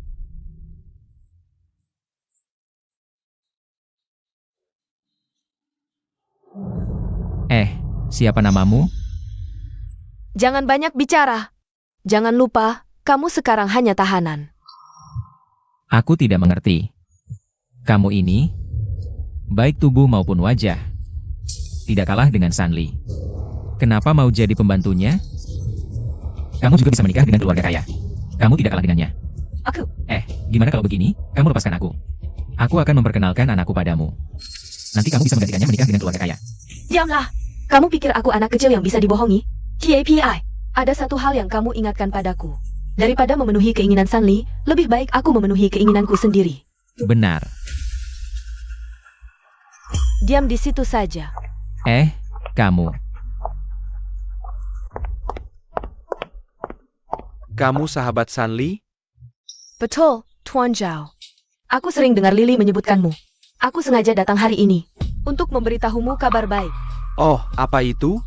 Siapa namamu? Jangan banyak bicara. Jangan lupa, kamu sekarang hanya tahanan. Aku tidak mengerti. Kamu ini, baik tubuh maupun wajah, tidak kalah dengan Sanli. Kenapa mau jadi pembantunya? Kamu juga bisa menikah dengan keluarga kaya. Kamu tidak kalah dengannya. Aku. Gimana kalau begini, kamu lepaskan aku. Aku akan memperkenalkan anakku padamu. Nanti kamu bisa menggantikannya menikah dengan keluarga kaya. Diamlah. Kamu pikir aku anak kecil yang bisa dibohongi? TAPI, ada satu hal yang kamu ingatkan padaku. Daripada memenuhi keinginan Sanli, lebih baik aku memenuhi keinginanku sendiri. Benar. Diam di situ saja. Kamu. Kamu sahabat Sanli? Betul, Tuan Zhao. Aku sering dengar Lily menyebutkanmu. Aku sengaja datang hari ini untuk memberitahumu kabar baik. Oh, apa itu?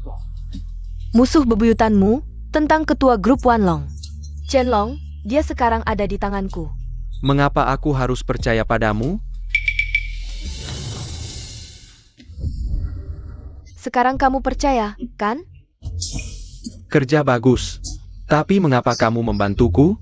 Musuh bebuyutanmu tentang ketua grup Wanlong. Chenlong, dia sekarang ada di tanganku. Mengapa aku harus percaya padamu? Sekarang kamu percaya, kan? Kerja bagus. Tapi mengapa kamu membantuku?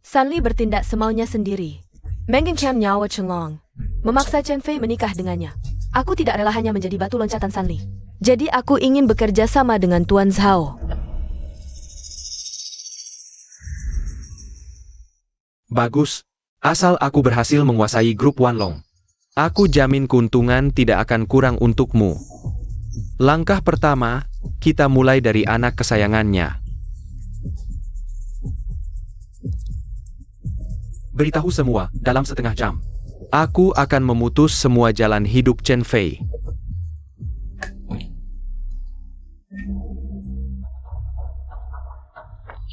Sanli bertindak semaunya sendiri. Mengincar nyawa Chenlong. Memaksa Chen Fei menikah dengannya. Aku tidak rela hanya menjadi batu loncatan Sanli. Jadi aku ingin bekerja sama dengan Tuan Zhao. Bagus. Asal aku berhasil menguasai grup Wanlong. Aku jamin keuntungan tidak akan kurang untukmu. Langkah pertama, kita mulai dari anak kesayangannya. Beritahu semua dalam setengah jam. Aku akan memutus semua jalan hidup Chen Fei.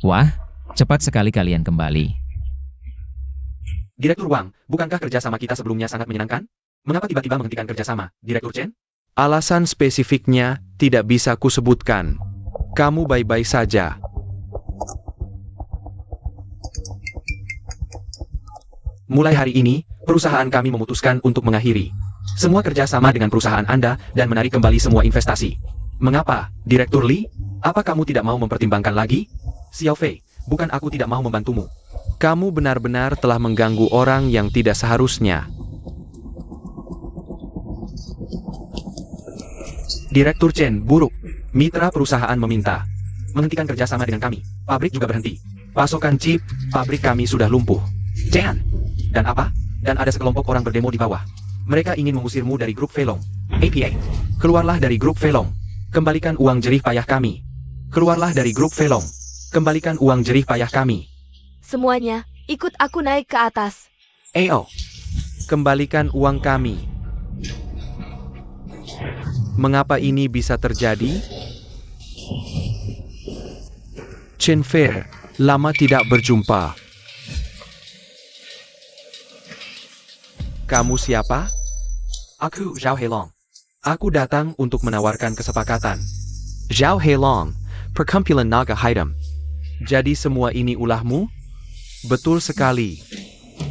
Wah, cepat sekali kalian kembali. Direktur Wang, bukankah kerjasama kita sebelumnya sangat menyenangkan? Mengapa tiba-tiba menghentikan kerjasama, Direktur Chen? Alasan spesifiknya tidak bisa kusebutkan. Kamu baik-baik saja. Mulai hari ini, perusahaan kami memutuskan untuk mengakhiri semua kerjasama dengan perusahaan Anda dan menarik kembali semua investasi. Mengapa, Direktur Li? Apa kamu tidak mau mempertimbangkan lagi? Xiao Fei, bukan aku tidak mau membantumu. Kamu benar-benar telah mengganggu orang yang tidak seharusnya. Direktur Chen, buruk. Mitra perusahaan meminta menghentikan kerjasama dengan kami. Pabrik juga berhenti. Pasokan chip, pabrik kami sudah lumpuh. Chen! Dan apa? Dan ada sekelompok orang berdemo di bawah. Mereka ingin mengusirmu dari grup Felong. APA. Keluarlah dari grup Felong. Kembalikan uang jerih payah kami. Keluarlah dari grup Felong. Kembalikan uang jerih payah kami. Semuanya, ikut aku naik ke atas. AO. Kembalikan uang kami. Mengapa ini bisa terjadi? Chen Fei, lama tidak berjumpa. Kamu siapa? Aku Zhao Heilong. Aku datang untuk menawarkan kesepakatan. Zhao Heilong, perkumpulan naga hitam. Jadi semua ini ulahmu? Betul sekali.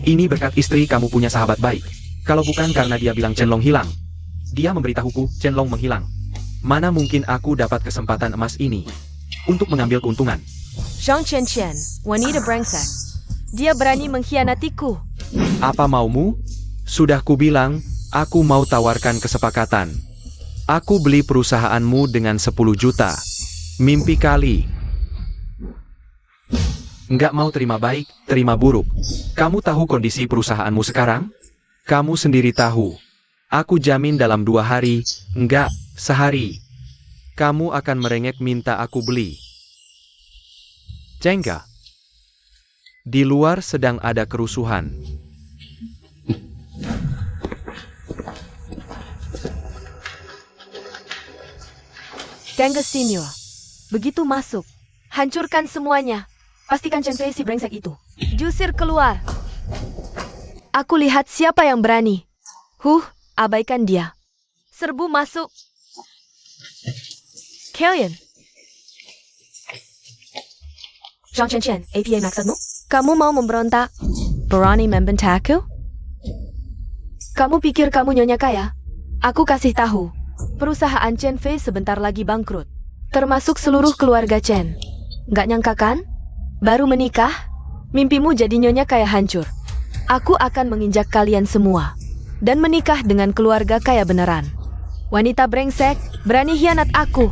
Ini berkat istri kamu punya sahabat baik. Kalau bukan karena dia bilang Chenlong hilang. Dia memberitahuku Chenlong menghilang. Mana mungkin aku dapat kesempatan emas ini untuk mengambil keuntungan. Zhang Chen, wanita brengsek. Dia berani mengkhianatiku. Apa maumu? Sudah kubilang, aku mau tawarkan kesepakatan. Aku beli perusahaanmu dengan 10 juta. Mimpi kali. Nggak mau terima baik, terima buruk. Kamu tahu kondisi perusahaanmu sekarang? Kamu sendiri tahu. Aku jamin dalam 2 hari, enggak, sehari. Kamu akan merengek minta aku beli. Jengga. Di luar sedang ada kerusuhan. Dengga Senior. Begitu masuk, hancurkan semuanya. Pastikan Chen Fei si brengsek itu. Jusir keluar. Aku lihat siapa yang berani. Abaikan dia. Serbu masuk. Kalian. Zhang Chen, APA maksudmu? Kamu mau memberontak? Berani membentakku? Kamu pikir kamu nyonya kaya? Aku kasih tahu. Perusahaan Chen Fei sebentar lagi bangkrut. Termasuk seluruh keluarga Chen. Nggak nyangka kan? Baru menikah? Mimpimu jadi nyonya kaya hancur. Aku akan menginjak kalian semua. Dan menikah dengan keluarga kaya beneran. Wanita brengsek, berani hianat aku.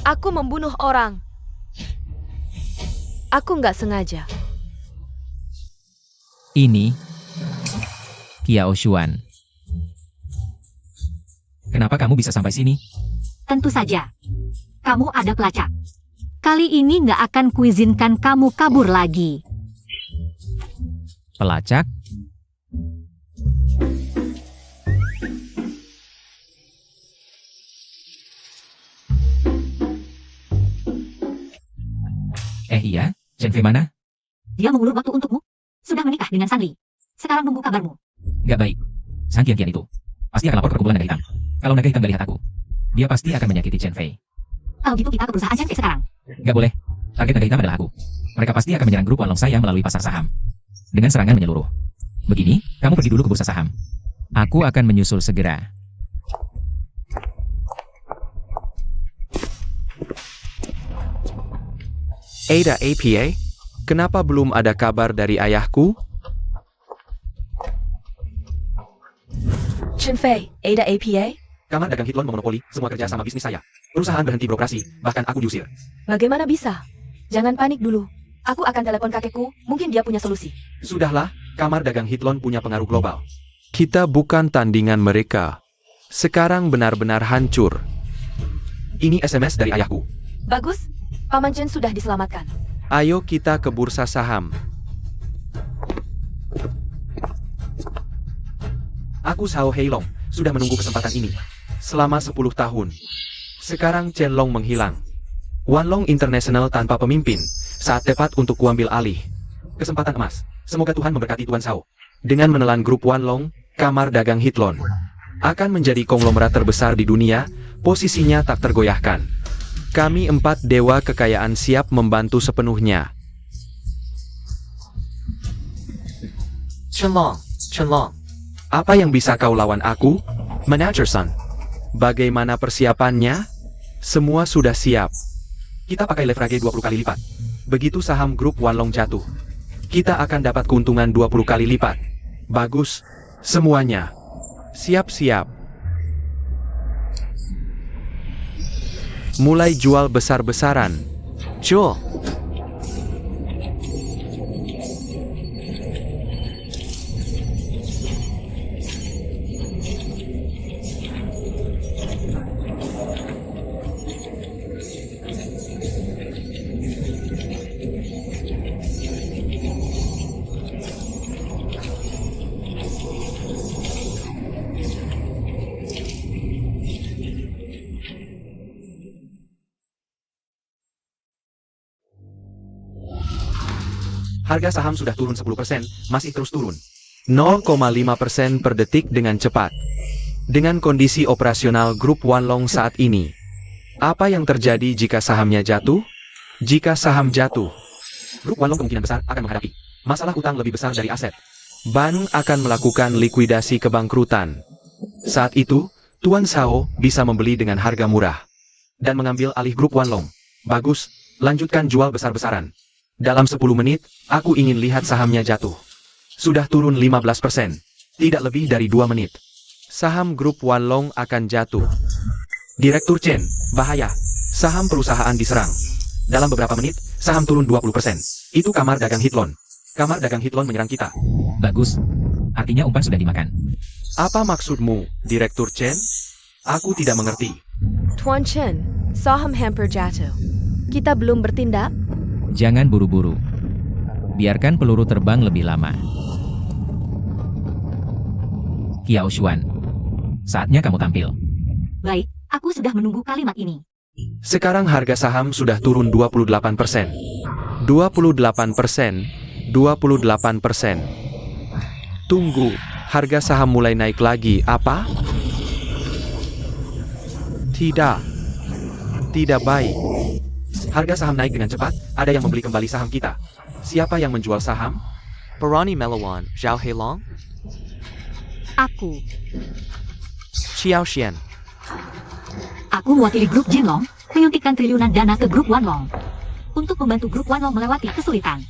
Aku membunuh orang. Aku nggak sengaja. Ini Qiao Xuan. Kenapa kamu bisa sampai sini? Tentu saja. Kamu ada pelacak. Kali ini nggak akan kuizinkan kamu kabur lagi. Pelacak? Iya, Chen Fei mana? Dia mengulur waktu untukmu. Sudah menikah dengan Sanli. Sekarang nunggu kabarmu. Gak baik. Sang Kian-Kian itu pasti akan lapor ke perkumpulan naga hitam. Kalau naga hitam gak lihat aku, dia pasti akan menyakiti Chen Fei. Kalau gitu kita ke perusahaan Chen Fei sekarang. Gak boleh. Target naga hitam adalah aku. Mereka pasti akan menyerang grup Wanlong Sayang melalui pasar saham. Dengan serangan menyeluruh. Begini, kamu pergi dulu ke bursa saham. Aku akan menyusul segera. Ada APA? Kenapa belum ada kabar dari ayahku? Chen Fei, Ada APA? Kamar dagang Hitlon memonopoli semua kerja sama bisnis saya. Perusahaan berhenti beroperasi, bahkan aku diusir. Bagaimana bisa? Jangan panik dulu. Aku akan telepon kakekku, mungkin dia punya solusi. Sudahlah, kamar dagang Hitlon punya pengaruh global. Kita bukan tandingan mereka. Sekarang benar-benar hancur. Ini SMS dari ayahku. Bagus, Paman Chen sudah diselamatkan. Ayo kita ke bursa saham. Aku Xiao Heilong, sudah menunggu kesempatan ini. Selama 10 tahun. Sekarang Chen Long menghilang. Wanlong International tanpa pemimpin. Saat tepat untuk kuambil alih. Kesempatan emas. Semoga Tuhan memberkati Tuan Xiao. Dengan menelan grup Wanlong, kamar dagang Hitlon akan menjadi konglomerat terbesar di dunia, posisinya tak tergoyahkan. Kami 4 dewa kekayaan siap membantu sepenuhnya. Chenlong. Apa yang bisa kau lawan aku? Manager Sun. Bagaimana persiapannya? Semua sudah siap. Kita pakai leverage 20 kali lipat. Begitu saham grup Wanlong jatuh, kita akan dapat keuntungan 20 kali lipat. Bagus. Semuanya. Siap-siap. Mulai jual besar-besaran. Jual. Harga saham sudah turun 10%, masih terus turun. 0,5% per detik dengan cepat. Dengan kondisi operasional grup Wanlong saat ini, apa yang terjadi jika sahamnya jatuh? Jika saham jatuh, grup Wanlong kemungkinan besar akan menghadapi masalah utang lebih besar dari aset. Ban akan melakukan likuidasi kebangkrutan. Saat itu, Tuan Xiao bisa membeli dengan harga murah dan mengambil alih grup Wanlong. Bagus, lanjutkan jual besar-besaran. Dalam 10 menit, aku ingin lihat sahamnya jatuh. Sudah turun 15%. Tidak lebih dari 2 menit. Saham grup Wanlong akan jatuh. Direktur Chen, bahaya. Saham perusahaan diserang. Dalam beberapa menit, saham turun 20%. Itu kamar dagang Hitlon. Kamar dagang Hitlon menyerang kita. Bagus. Artinya umpan sudah dimakan. Apa maksudmu, Direktur Chen? Aku tidak mengerti. Tuan Chen, saham hampir jatuh. Kita belum bertindak? Jangan buru-buru. Biarkan peluru terbang lebih lama. Qiao Xuan. Saatnya kamu tampil. Baik, aku sudah menunggu kalimat ini. Sekarang harga saham sudah turun 28%. 28%. 28%. Tunggu, harga saham mulai naik lagi, apa? Tidak. Tidak baik. Harga saham naik dengan cepat, ada yang membeli kembali saham kita. Siapa yang menjual saham? Barani Melawan. Xiao Heilong. Aku. Xiao Xian. Aku mewakili grup Jinlong, menyuntikkan triliunan dana ke grup Wanlong. Untuk membantu grup Wanlong melewati kesulitan.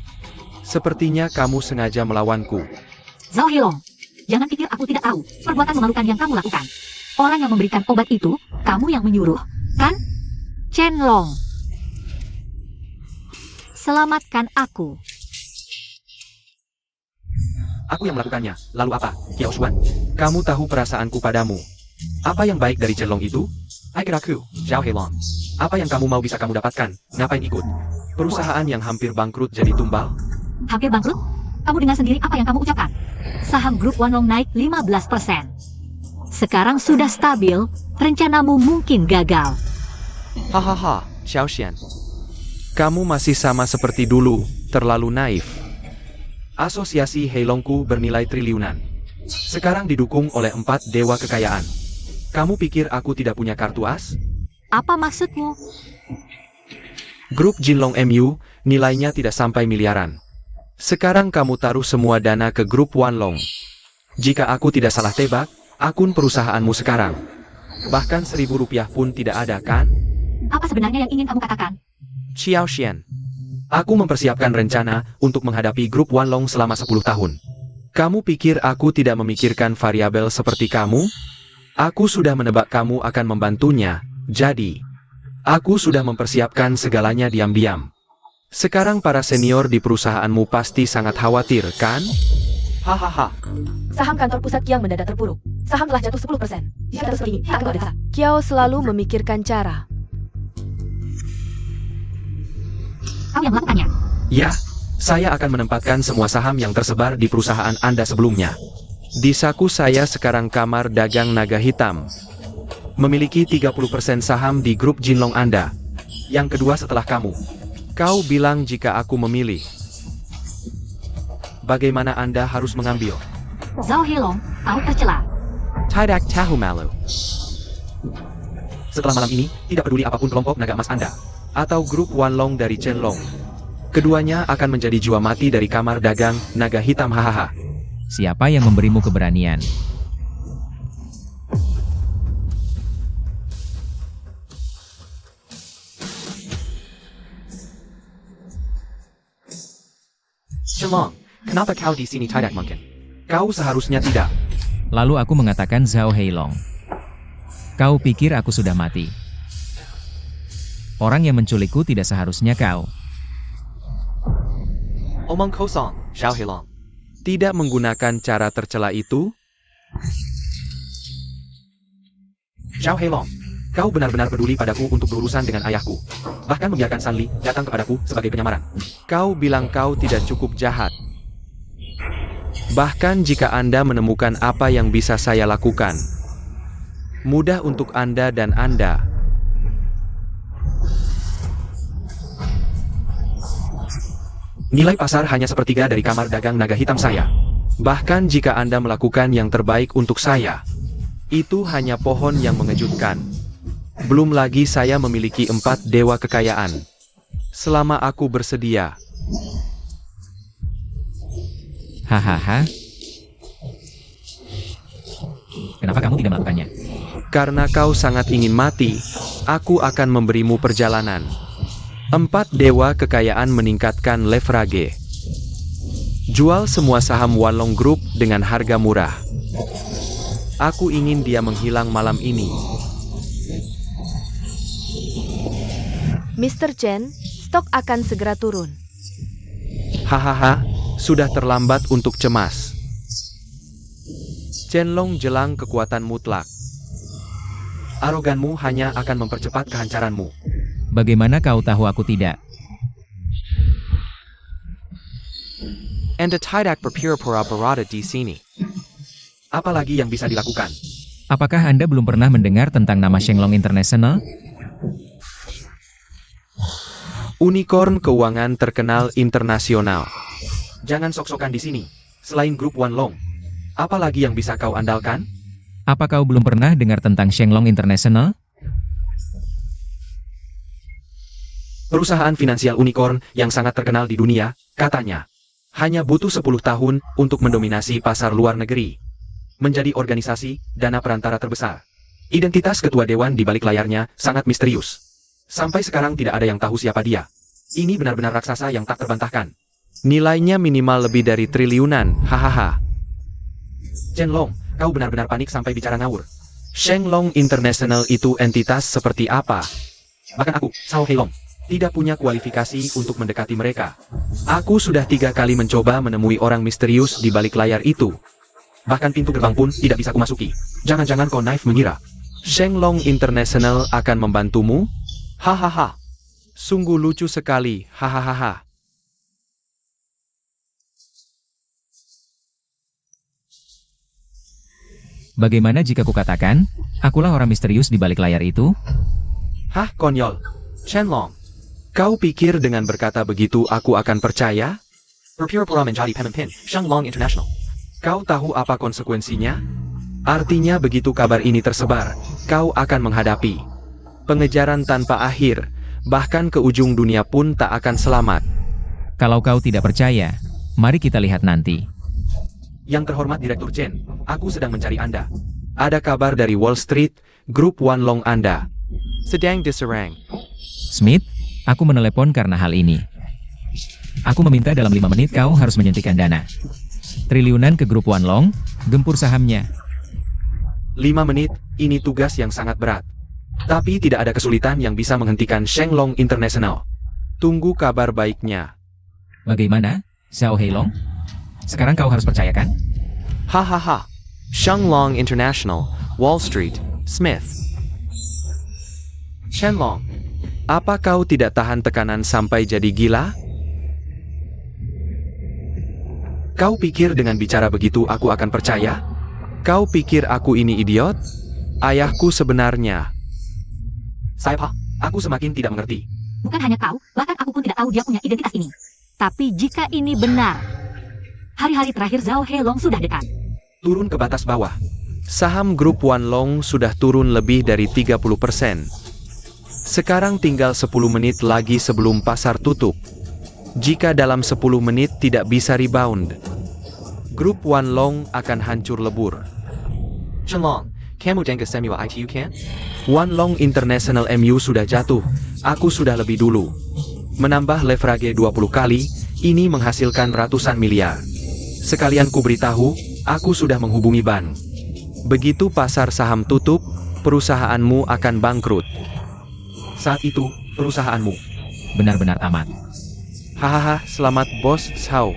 Sepertinya kamu sengaja melawanku. Zhao Heilong, jangan pikir aku tidak tahu perbuatan memalukan yang kamu lakukan. Orang yang memberikan obat itu, kamu yang menyuruh, kan? Chen Long. selamatkan aku. Aku yang melakukannya. Lalu apa, Xiao Xuan? Kamu tahu perasaanku padamu. Apa yang baik dari Chenlong itu? Aikiraku, Zhao Heilong. Apa yang kamu mau bisa kamu dapatkan? Ngapain ikut? Perusahaan yang hampir bangkrut jadi tumbal? Hampir bangkrut? Kamu dengar sendiri apa yang kamu ucapkan. Saham grup Wanlong naik 15%. Sekarang sudah stabil, rencanamu mungkin gagal. Hahaha, Xiao Xian. Kamu masih sama seperti dulu, terlalu naif. Asosiasi Heilongku bernilai triliunan. Sekarang didukung oleh 4 dewa kekayaan. Kamu pikir aku tidak punya kartu as? Apa maksudmu? Grup Jinlong MU, nilainya tidak sampai miliaran. Sekarang kamu taruh semua dana ke grup Wanlong. Jika aku tidak salah tebak, akun perusahaanmu sekarang. Bahkan Rp1.000 pun tidak ada, kan? Apa sebenarnya yang ingin kamu katakan? Xiao Xian. Aku mempersiapkan rencana untuk menghadapi grup Wanlong selama 10 tahun. Kamu pikir aku tidak memikirkan variabel seperti kamu? Aku sudah menebak kamu akan membantunya, jadi aku sudah mempersiapkan segalanya diam-diam. Sekarang para senior di perusahaanmu pasti sangat khawatir, kan? Hahaha. Saham kantor pusat Kiang mendadak terpuruk. Saham telah jatuh 10%. Jika terus begini, tak akan ada. Kiao selalu memikirkan cara. Kau yang melakukannya. Ya, saya akan menempatkan semua saham yang tersebar di perusahaan Anda sebelumnya. Di saku saya sekarang kamar dagang naga hitam. Memiliki 30% saham di grup Jinlong Anda. Yang kedua setelah kamu. Kau bilang jika aku memilih. Bagaimana Anda harus mengambil? Zhao Heilong, kau tercela. Tidak tahu malu. Setelah malam ini, tidak peduli apapun kelompok naga emas Anda. Atau grup Wanlong dari Chenlong. Keduanya akan menjadi jua mati dari kamar dagang naga hitam hahaha. Siapa yang memberimu keberanian? Chenlong, kenapa kau di sini tidak mungkin? Kau seharusnya tidak. Lalu aku mengatakan Zhao Heilong. Kau pikir aku sudah mati? Orang yang menculikku tidak seharusnya kau. Omong kosong, Zhao Heilong. Tidak menggunakan cara tercela itu? Zhao Heilong, kau benar-benar peduli padaku untuk berurusan dengan ayahku. Bahkan membiarkan San Li datang kepadaku sebagai penyamaran. Kau bilang kau tidak cukup jahat. Bahkan jika Anda menemukan apa yang bisa saya lakukan. Mudah untuk Anda dan Anda. Nilai pasar hanya sepertiga dari kamar dagang naga hitam saya. Bahkan jika Anda melakukan yang terbaik untuk saya. Itu hanya pohon yang mengejutkan. Belum lagi saya memiliki 4 dewa kekayaan. Selama aku bersedia. Hahaha. Kenapa kamu tidak melakukannya? Karena kau sangat ingin mati, aku akan memberimu perjalanan. 4 dewa kekayaan meningkatkan leverage. Jual semua saham Wanlong Group dengan harga murah. Aku ingin dia menghilang malam ini. Mr. Chen, stok akan segera turun. Hahaha, sudah terlambat untuk cemas. Chenlong jelang kekuatan mutlak. Aroganmu hanya akan mempercepat kehancaranmu. Bagaimana kau tahu aku tidak? Anda tidak berpura-pura berada di sini. Apalagi yang bisa dilakukan? Apakah Anda belum pernah mendengar tentang nama Shenlong International? Unicorn keuangan terkenal internasional. Jangan sok-sokan di sini. Selain grup Wanlong, apalagi yang bisa kau andalkan? Apa kau belum pernah dengar tentang Shenlong International? Perusahaan finansial unicorn yang sangat terkenal di dunia, katanya. Hanya butuh 10 tahun untuk mendominasi pasar luar negeri. Menjadi organisasi dana perantara terbesar. Identitas ketua dewan di balik layarnya sangat misterius. Sampai sekarang tidak ada yang tahu siapa dia. Ini benar-benar raksasa yang tak terbantahkan. Nilainya minimal lebih dari triliunan, hahaha. Chenlong, kau benar-benar panik sampai bicara ngawur. Shenlong International itu entitas seperti apa? Bahkan aku, Zhao Heilong, Tidak punya kualifikasi untuk mendekati mereka. Aku sudah 3 kali mencoba menemui orang misterius di balik layar itu. Bahkan pintu gerbang pun tidak bisa kumasuki. Jangan-jangan kau naif mengira Shenlong International akan membantumu? Hahaha. Sungguh lucu sekali, hahaha. Bagaimana jika kukatakan, akulah orang misterius di balik layar itu? Hah, konyol. Shenlong. Kau pikir dengan berkata begitu aku akan percaya? Berpura-pura menjadi pemimpin Shenlong International. Kau tahu apa konsekuensinya? Artinya begitu kabar ini tersebar, kau akan menghadapi pengejaran tanpa akhir, bahkan ke ujung dunia pun tak akan selamat. Kalau kau tidak percaya, mari kita lihat nanti. Yang terhormat Direktur Chen, aku sedang mencari Anda. Ada kabar dari Wall Street, grup Wanlong Anda sedang diserang. Smith, aku menelepon karena hal ini. Aku meminta dalam 5 menit kau harus menyuntikkan dana triliunan ke grup Wanlong, gempur sahamnya. 5 menit, ini tugas yang sangat berat. Tapi tidak ada kesulitan yang bisa menghentikan Shenlong International. Tunggu kabar baiknya. Bagaimana, Xiao Heilong? Sekarang kau harus percayakan? Hahaha. Shenlong International, Wall Street, Smith. Shenlong, apa kau tidak tahan tekanan sampai jadi gila? Kau pikir dengan bicara begitu aku akan percaya? Kau pikir aku ini idiot? Ayahku sebenarnya. Saya Pak. Aku semakin tidak mengerti. Bukan hanya kau, bahkan aku pun tidak tahu dia punya identitas ini. Tapi jika ini benar, hari-hari terakhir Zhao Heilong sudah dekat. Turun ke batas bawah. Saham grup Wanlong sudah turun lebih dari 30%. Sekarang tinggal 10 menit lagi sebelum pasar tutup. Jika dalam 10 menit tidak bisa rebound, grup Wanlong akan hancur lebur. Shenlong, kamu dengar semua itu kan? Wanlong International MU sudah jatuh. Aku sudah lebih dulu. Menambah leverage 20 kali, ini menghasilkan ratusan miliar. Sekalian ku beritahu, aku sudah menghubungi Ban. Begitu pasar saham tutup, perusahaanmu akan bangkrut. Saat itu, perusahaanmu. Benar-benar amat. Hahaha, selamat bos Xiao.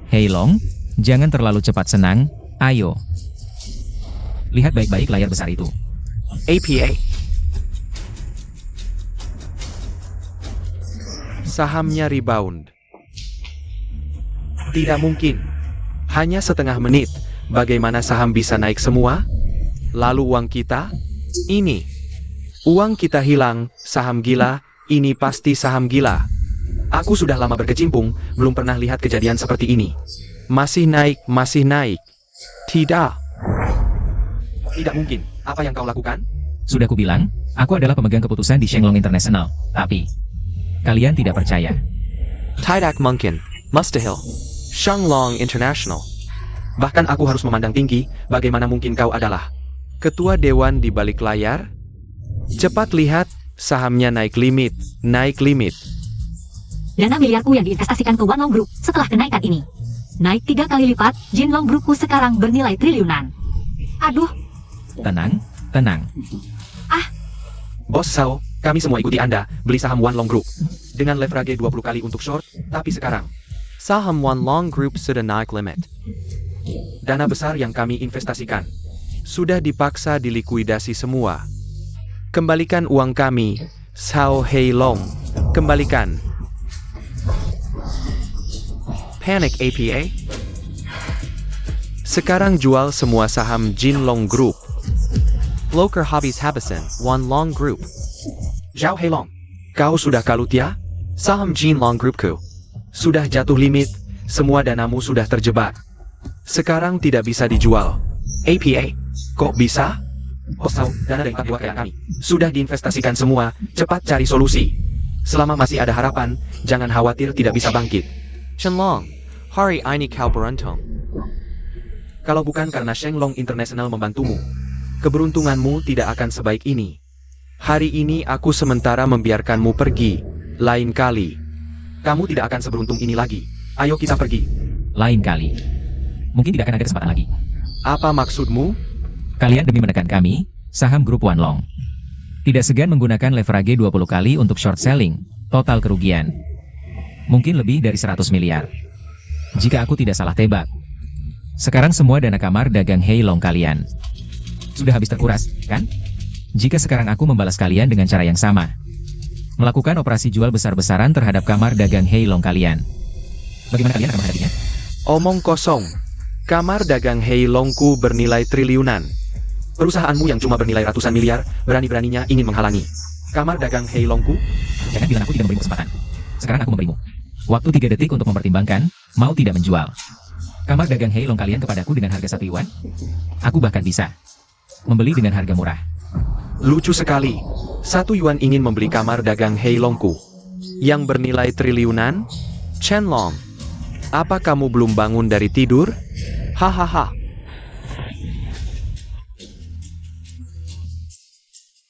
Heilong, jangan terlalu cepat senang, ayo. Lihat baik-baik layar besar itu. APA. Sahamnya rebound. Tidak mungkin. Hanya setengah menit. Bagaimana saham bisa naik semua? Lalu uang kita? Ini. Uang kita hilang, saham gila, ini pasti saham gila. Aku sudah lama berkecimpung, belum pernah lihat kejadian seperti ini. Masih naik, masih naik. Tidak. Tidak mungkin. Apa yang kau lakukan? Sudah kubilang, aku adalah pemegang keputusan di Shenlong International. Tapi, kalian tidak percaya. Tidak mungkin. Mustahil. Shenlong International. Bahkan aku harus memandang tinggi, bagaimana mungkin kau adalah ketua dewan di balik layar? Cepat lihat, sahamnya naik limit, naik limit. Dana miliarku yang diinvestasikan ke Wanlong Group setelah kenaikan ini naik 3 kali lipat. Jinlong Groupku sekarang bernilai triliunan. Aduh, Tenang, tenang. Bos Xiao, kami semua ikuti Anda, beli saham Wanlong Group. Dengan leverage 20 kali untuk short, tapi sekarang, Saham Wanlong Group sudah naik limit. dana besar yang kami investasikan sudah dipaksa dilikuidasi semua. Kembalikan uang kami, Xiao Heilong. Kembalikan. Panic APA. Sekarang jual semua saham Jinlong Group. Loker Hobbies Habisan, Wanlong Group. Zhao Heilong, kau sudah kalut ya? Saham Jinlong Groupku. Sudah jatuh limit, semua danamu sudah terjebak. Sekarang tidak bisa dijual. APA. Kok bisa? Bos tahu, dana dari dewa kayak kami sudah diinvestasikan semua, cepat cari solusi. Selama masih ada harapan, jangan khawatir tidak bisa bangkit. Shenlong. Hari ini kau beruntung. Kalau bukan karena Shenlong International membantumu, keberuntunganmu tidak akan sebaik ini. Hari ini aku sementara membiarkanmu pergi. Lain kali, kamu tidak akan seberuntung ini lagi. Ayo kita pergi. Lain kali. Mungkin tidak akan ada kesempatan lagi. Apa maksudmu? Kalian demi menekan kami, saham grup Wanlong. Tidak segan menggunakan leverage 20 kali untuk short selling, total kerugian. Mungkin lebih dari 100 miliar. Jika aku tidak salah tebak. Sekarang semua dana kamar dagang Heilong kalian sudah habis terkuras, kan? Jika sekarang aku membalas kalian dengan cara yang sama. Melakukan operasi jual besar-besaran terhadap kamar dagang Heilong kalian. Bagaimana kalian akan menghadapinya? Omong kosong. Kamar dagang Heilongku bernilai triliunan. Perusahaanmu yang cuma bernilai ratusan miliar, berani-beraninya ingin menghalangi kamar dagang Heilongku? Jangan bilang aku tidak memberimu kesempatan. Sekarang aku memberimu waktu 3 detik untuk mempertimbangkan, mau tidak menjual kamar dagang Heilong kalian kepadaku dengan harga 1 yuan? Aku bahkan bisa membeli dengan harga murah. Lucu sekali. 1 yuan ingin membeli kamar dagang Heilongku yang bernilai triliunan? Chenlong, apa kamu belum bangun dari tidur? Hahaha.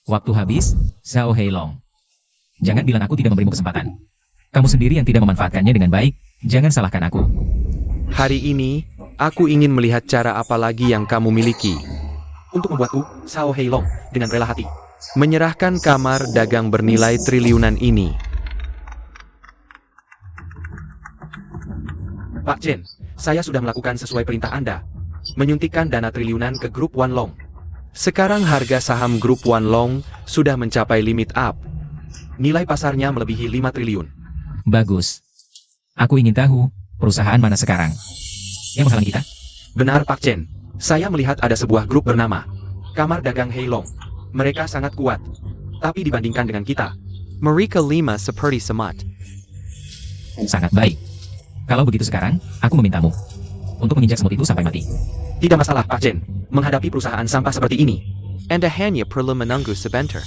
Waktu habis, Xiao Heilong. Jangan bilang aku tidak memberimu kesempatan. Kamu sendiri yang tidak memanfaatkannya dengan baik, jangan salahkan aku. Hari ini, aku ingin melihat cara apa lagi yang kamu miliki untuk membuatku, Xiao Heilong, dengan rela hati menyerahkan kamar dagang bernilai triliunan ini. Pak Chen, saya sudah melakukan sesuai perintah Anda, menyuntikkan dana triliunan ke grup Wanlong. Sekarang harga saham grup Wanlong sudah mencapai limit up. Nilai pasarnya melebihi 5 triliun. Bagus. Aku ingin tahu, perusahaan mana sekarang yang menghalangi kita? Benar Pak Chen, saya melihat ada sebuah grup bernama Kamar Dagang Heilong. Mereka sangat kuat, tapi dibandingkan dengan kita, mereka 5 seperti semat. Sangat baik. Kalau begitu sekarang, aku memintamu untuk menginjak semut itu sampai mati. Tidak masalah Pak Chen, menghadapi perusahaan sampah seperti ini. Anda hanya perlu menunggu sebentar.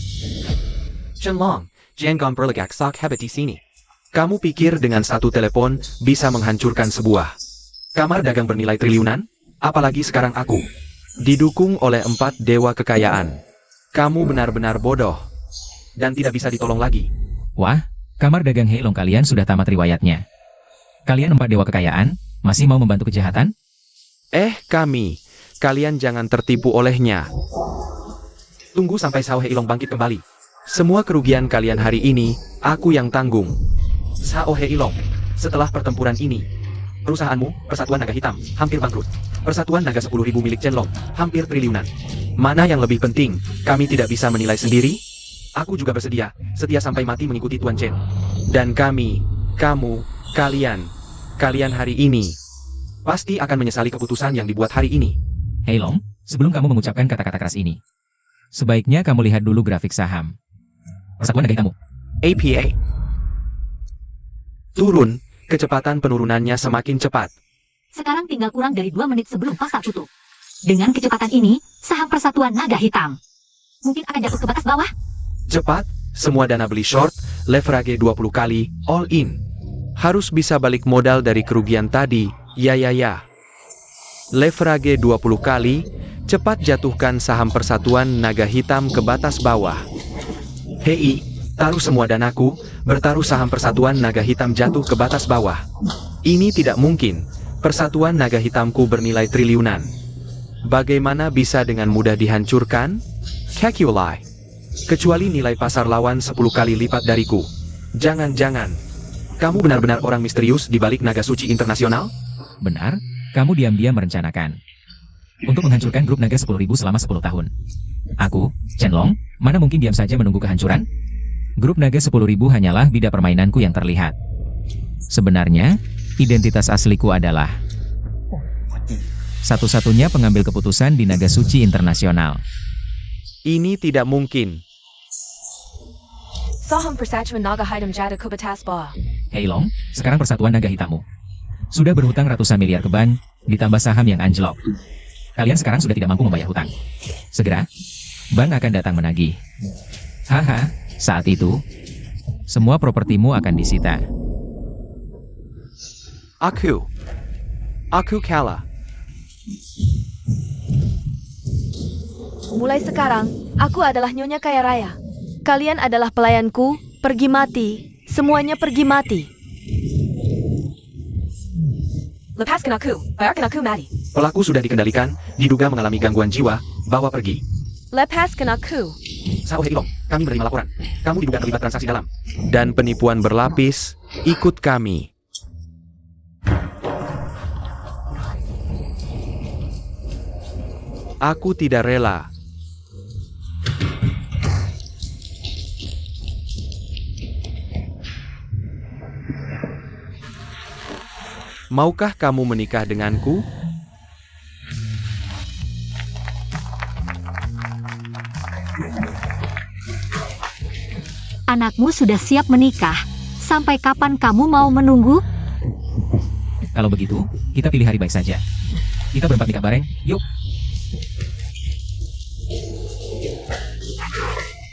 Chenlong, jangan berlegak sak hebat di sini. Kamu pikir dengan satu telepon bisa menghancurkan sebuah kamar dagang bernilai triliunan? Apalagi sekarang aku didukung oleh 4 dewa kekayaan. Kamu benar-benar bodoh dan tidak bisa ditolong lagi. Wah, kamar dagang Heilong kalian sudah tamat riwayatnya. Kalian 4 dewa kekayaan, masih mau membantu kejahatan? Kalian jangan tertipu olehnya. Tunggu sampai Xiao Heilong bangkit kembali. Semua kerugian kalian hari ini, aku yang tanggung. Xiao Heilong, setelah pertempuran ini, perusahaanmu, Persatuan Naga Hitam, hampir bangkrut. Persatuan Naga 10.000 milik Chenlong, hampir triliunan. Mana yang lebih penting, kami tidak bisa menilai sendiri? Aku juga bersedia, setia sampai mati mengikuti Tuan Chen. Dan kami, kamu, kalian hari ini, pasti akan menyesali keputusan yang dibuat hari ini. Heilong, sebelum kamu mengucapkan kata-kata keras ini, sebaiknya kamu lihat dulu grafik saham Persatuan Naga Hitammu. APA turun, kecepatan penurunannya semakin cepat. Sekarang tinggal kurang dari 2 menit sebelum pasar tutup. Dengan kecepatan ini, saham Persatuan Naga Hitam mungkin akan jatuh ke batas bawah. Cepat, semua dana beli short, leverage 20 kali, all in. Harus bisa balik modal dari kerugian tadi, ya. Leverage 20 kali, cepat jatuhkan saham Persatuan Naga Hitam ke batas bawah. Hei, taruh semua danaku, bertaruh saham Persatuan Naga Hitam jatuh ke batas bawah. Ini tidak mungkin, Persatuan Naga Hitamku bernilai triliunan. Bagaimana bisa dengan mudah dihancurkan? Calculate. Kecuali nilai pasar lawan 10 kali lipat dariku. Jangan-jangan, kamu benar-benar orang misterius di balik Naga Suci Internasional? Benar, kamu diam-diam merencanakan untuk menghancurkan grup Naga 10.000 selama 10 tahun. Aku, Chenlong, mana mungkin diam saja menunggu kehancuran? Grup Naga 10.000 hanyalah bidak permainanku yang terlihat. Sebenarnya, identitas asliku adalah satu-satunya pengambil keputusan di Naga Suci Internasional. Ini tidak mungkin. Saham Persatuan Naga Hitam jatuh ke batas bawah. Heilong, sekarang Persatuan Naga Hitammu sudah berhutang ratusan miliar ke bank, ditambah saham yang anjlok. Kalian sekarang sudah tidak mampu membayar hutang. Segera, bank akan datang menagih. Haha, saat itu, semua propertimu akan disita. Aku kalah. Mulai sekarang, aku adalah Nyonya Kaya Raya. Kalian adalah pelayanku, pergi mati. Semuanya pergi mati. Lepaskan aku, biarkan aku mati. Pelaku sudah dikendalikan, diduga mengalami gangguan jiwa, bawa pergi. Lepaskan aku. Sao Hei Long, kami menerima laporan. Kamu diduga terlibat transaksi dalam dan penipuan berlapis. Ikut kami. Aku tidak rela. Maukah kamu menikah denganku? Anakmu sudah siap menikah. Sampai kapan kamu mau menunggu? Kalau begitu, kita pilih hari baik saja. Kita berempat nikah bareng, yuk.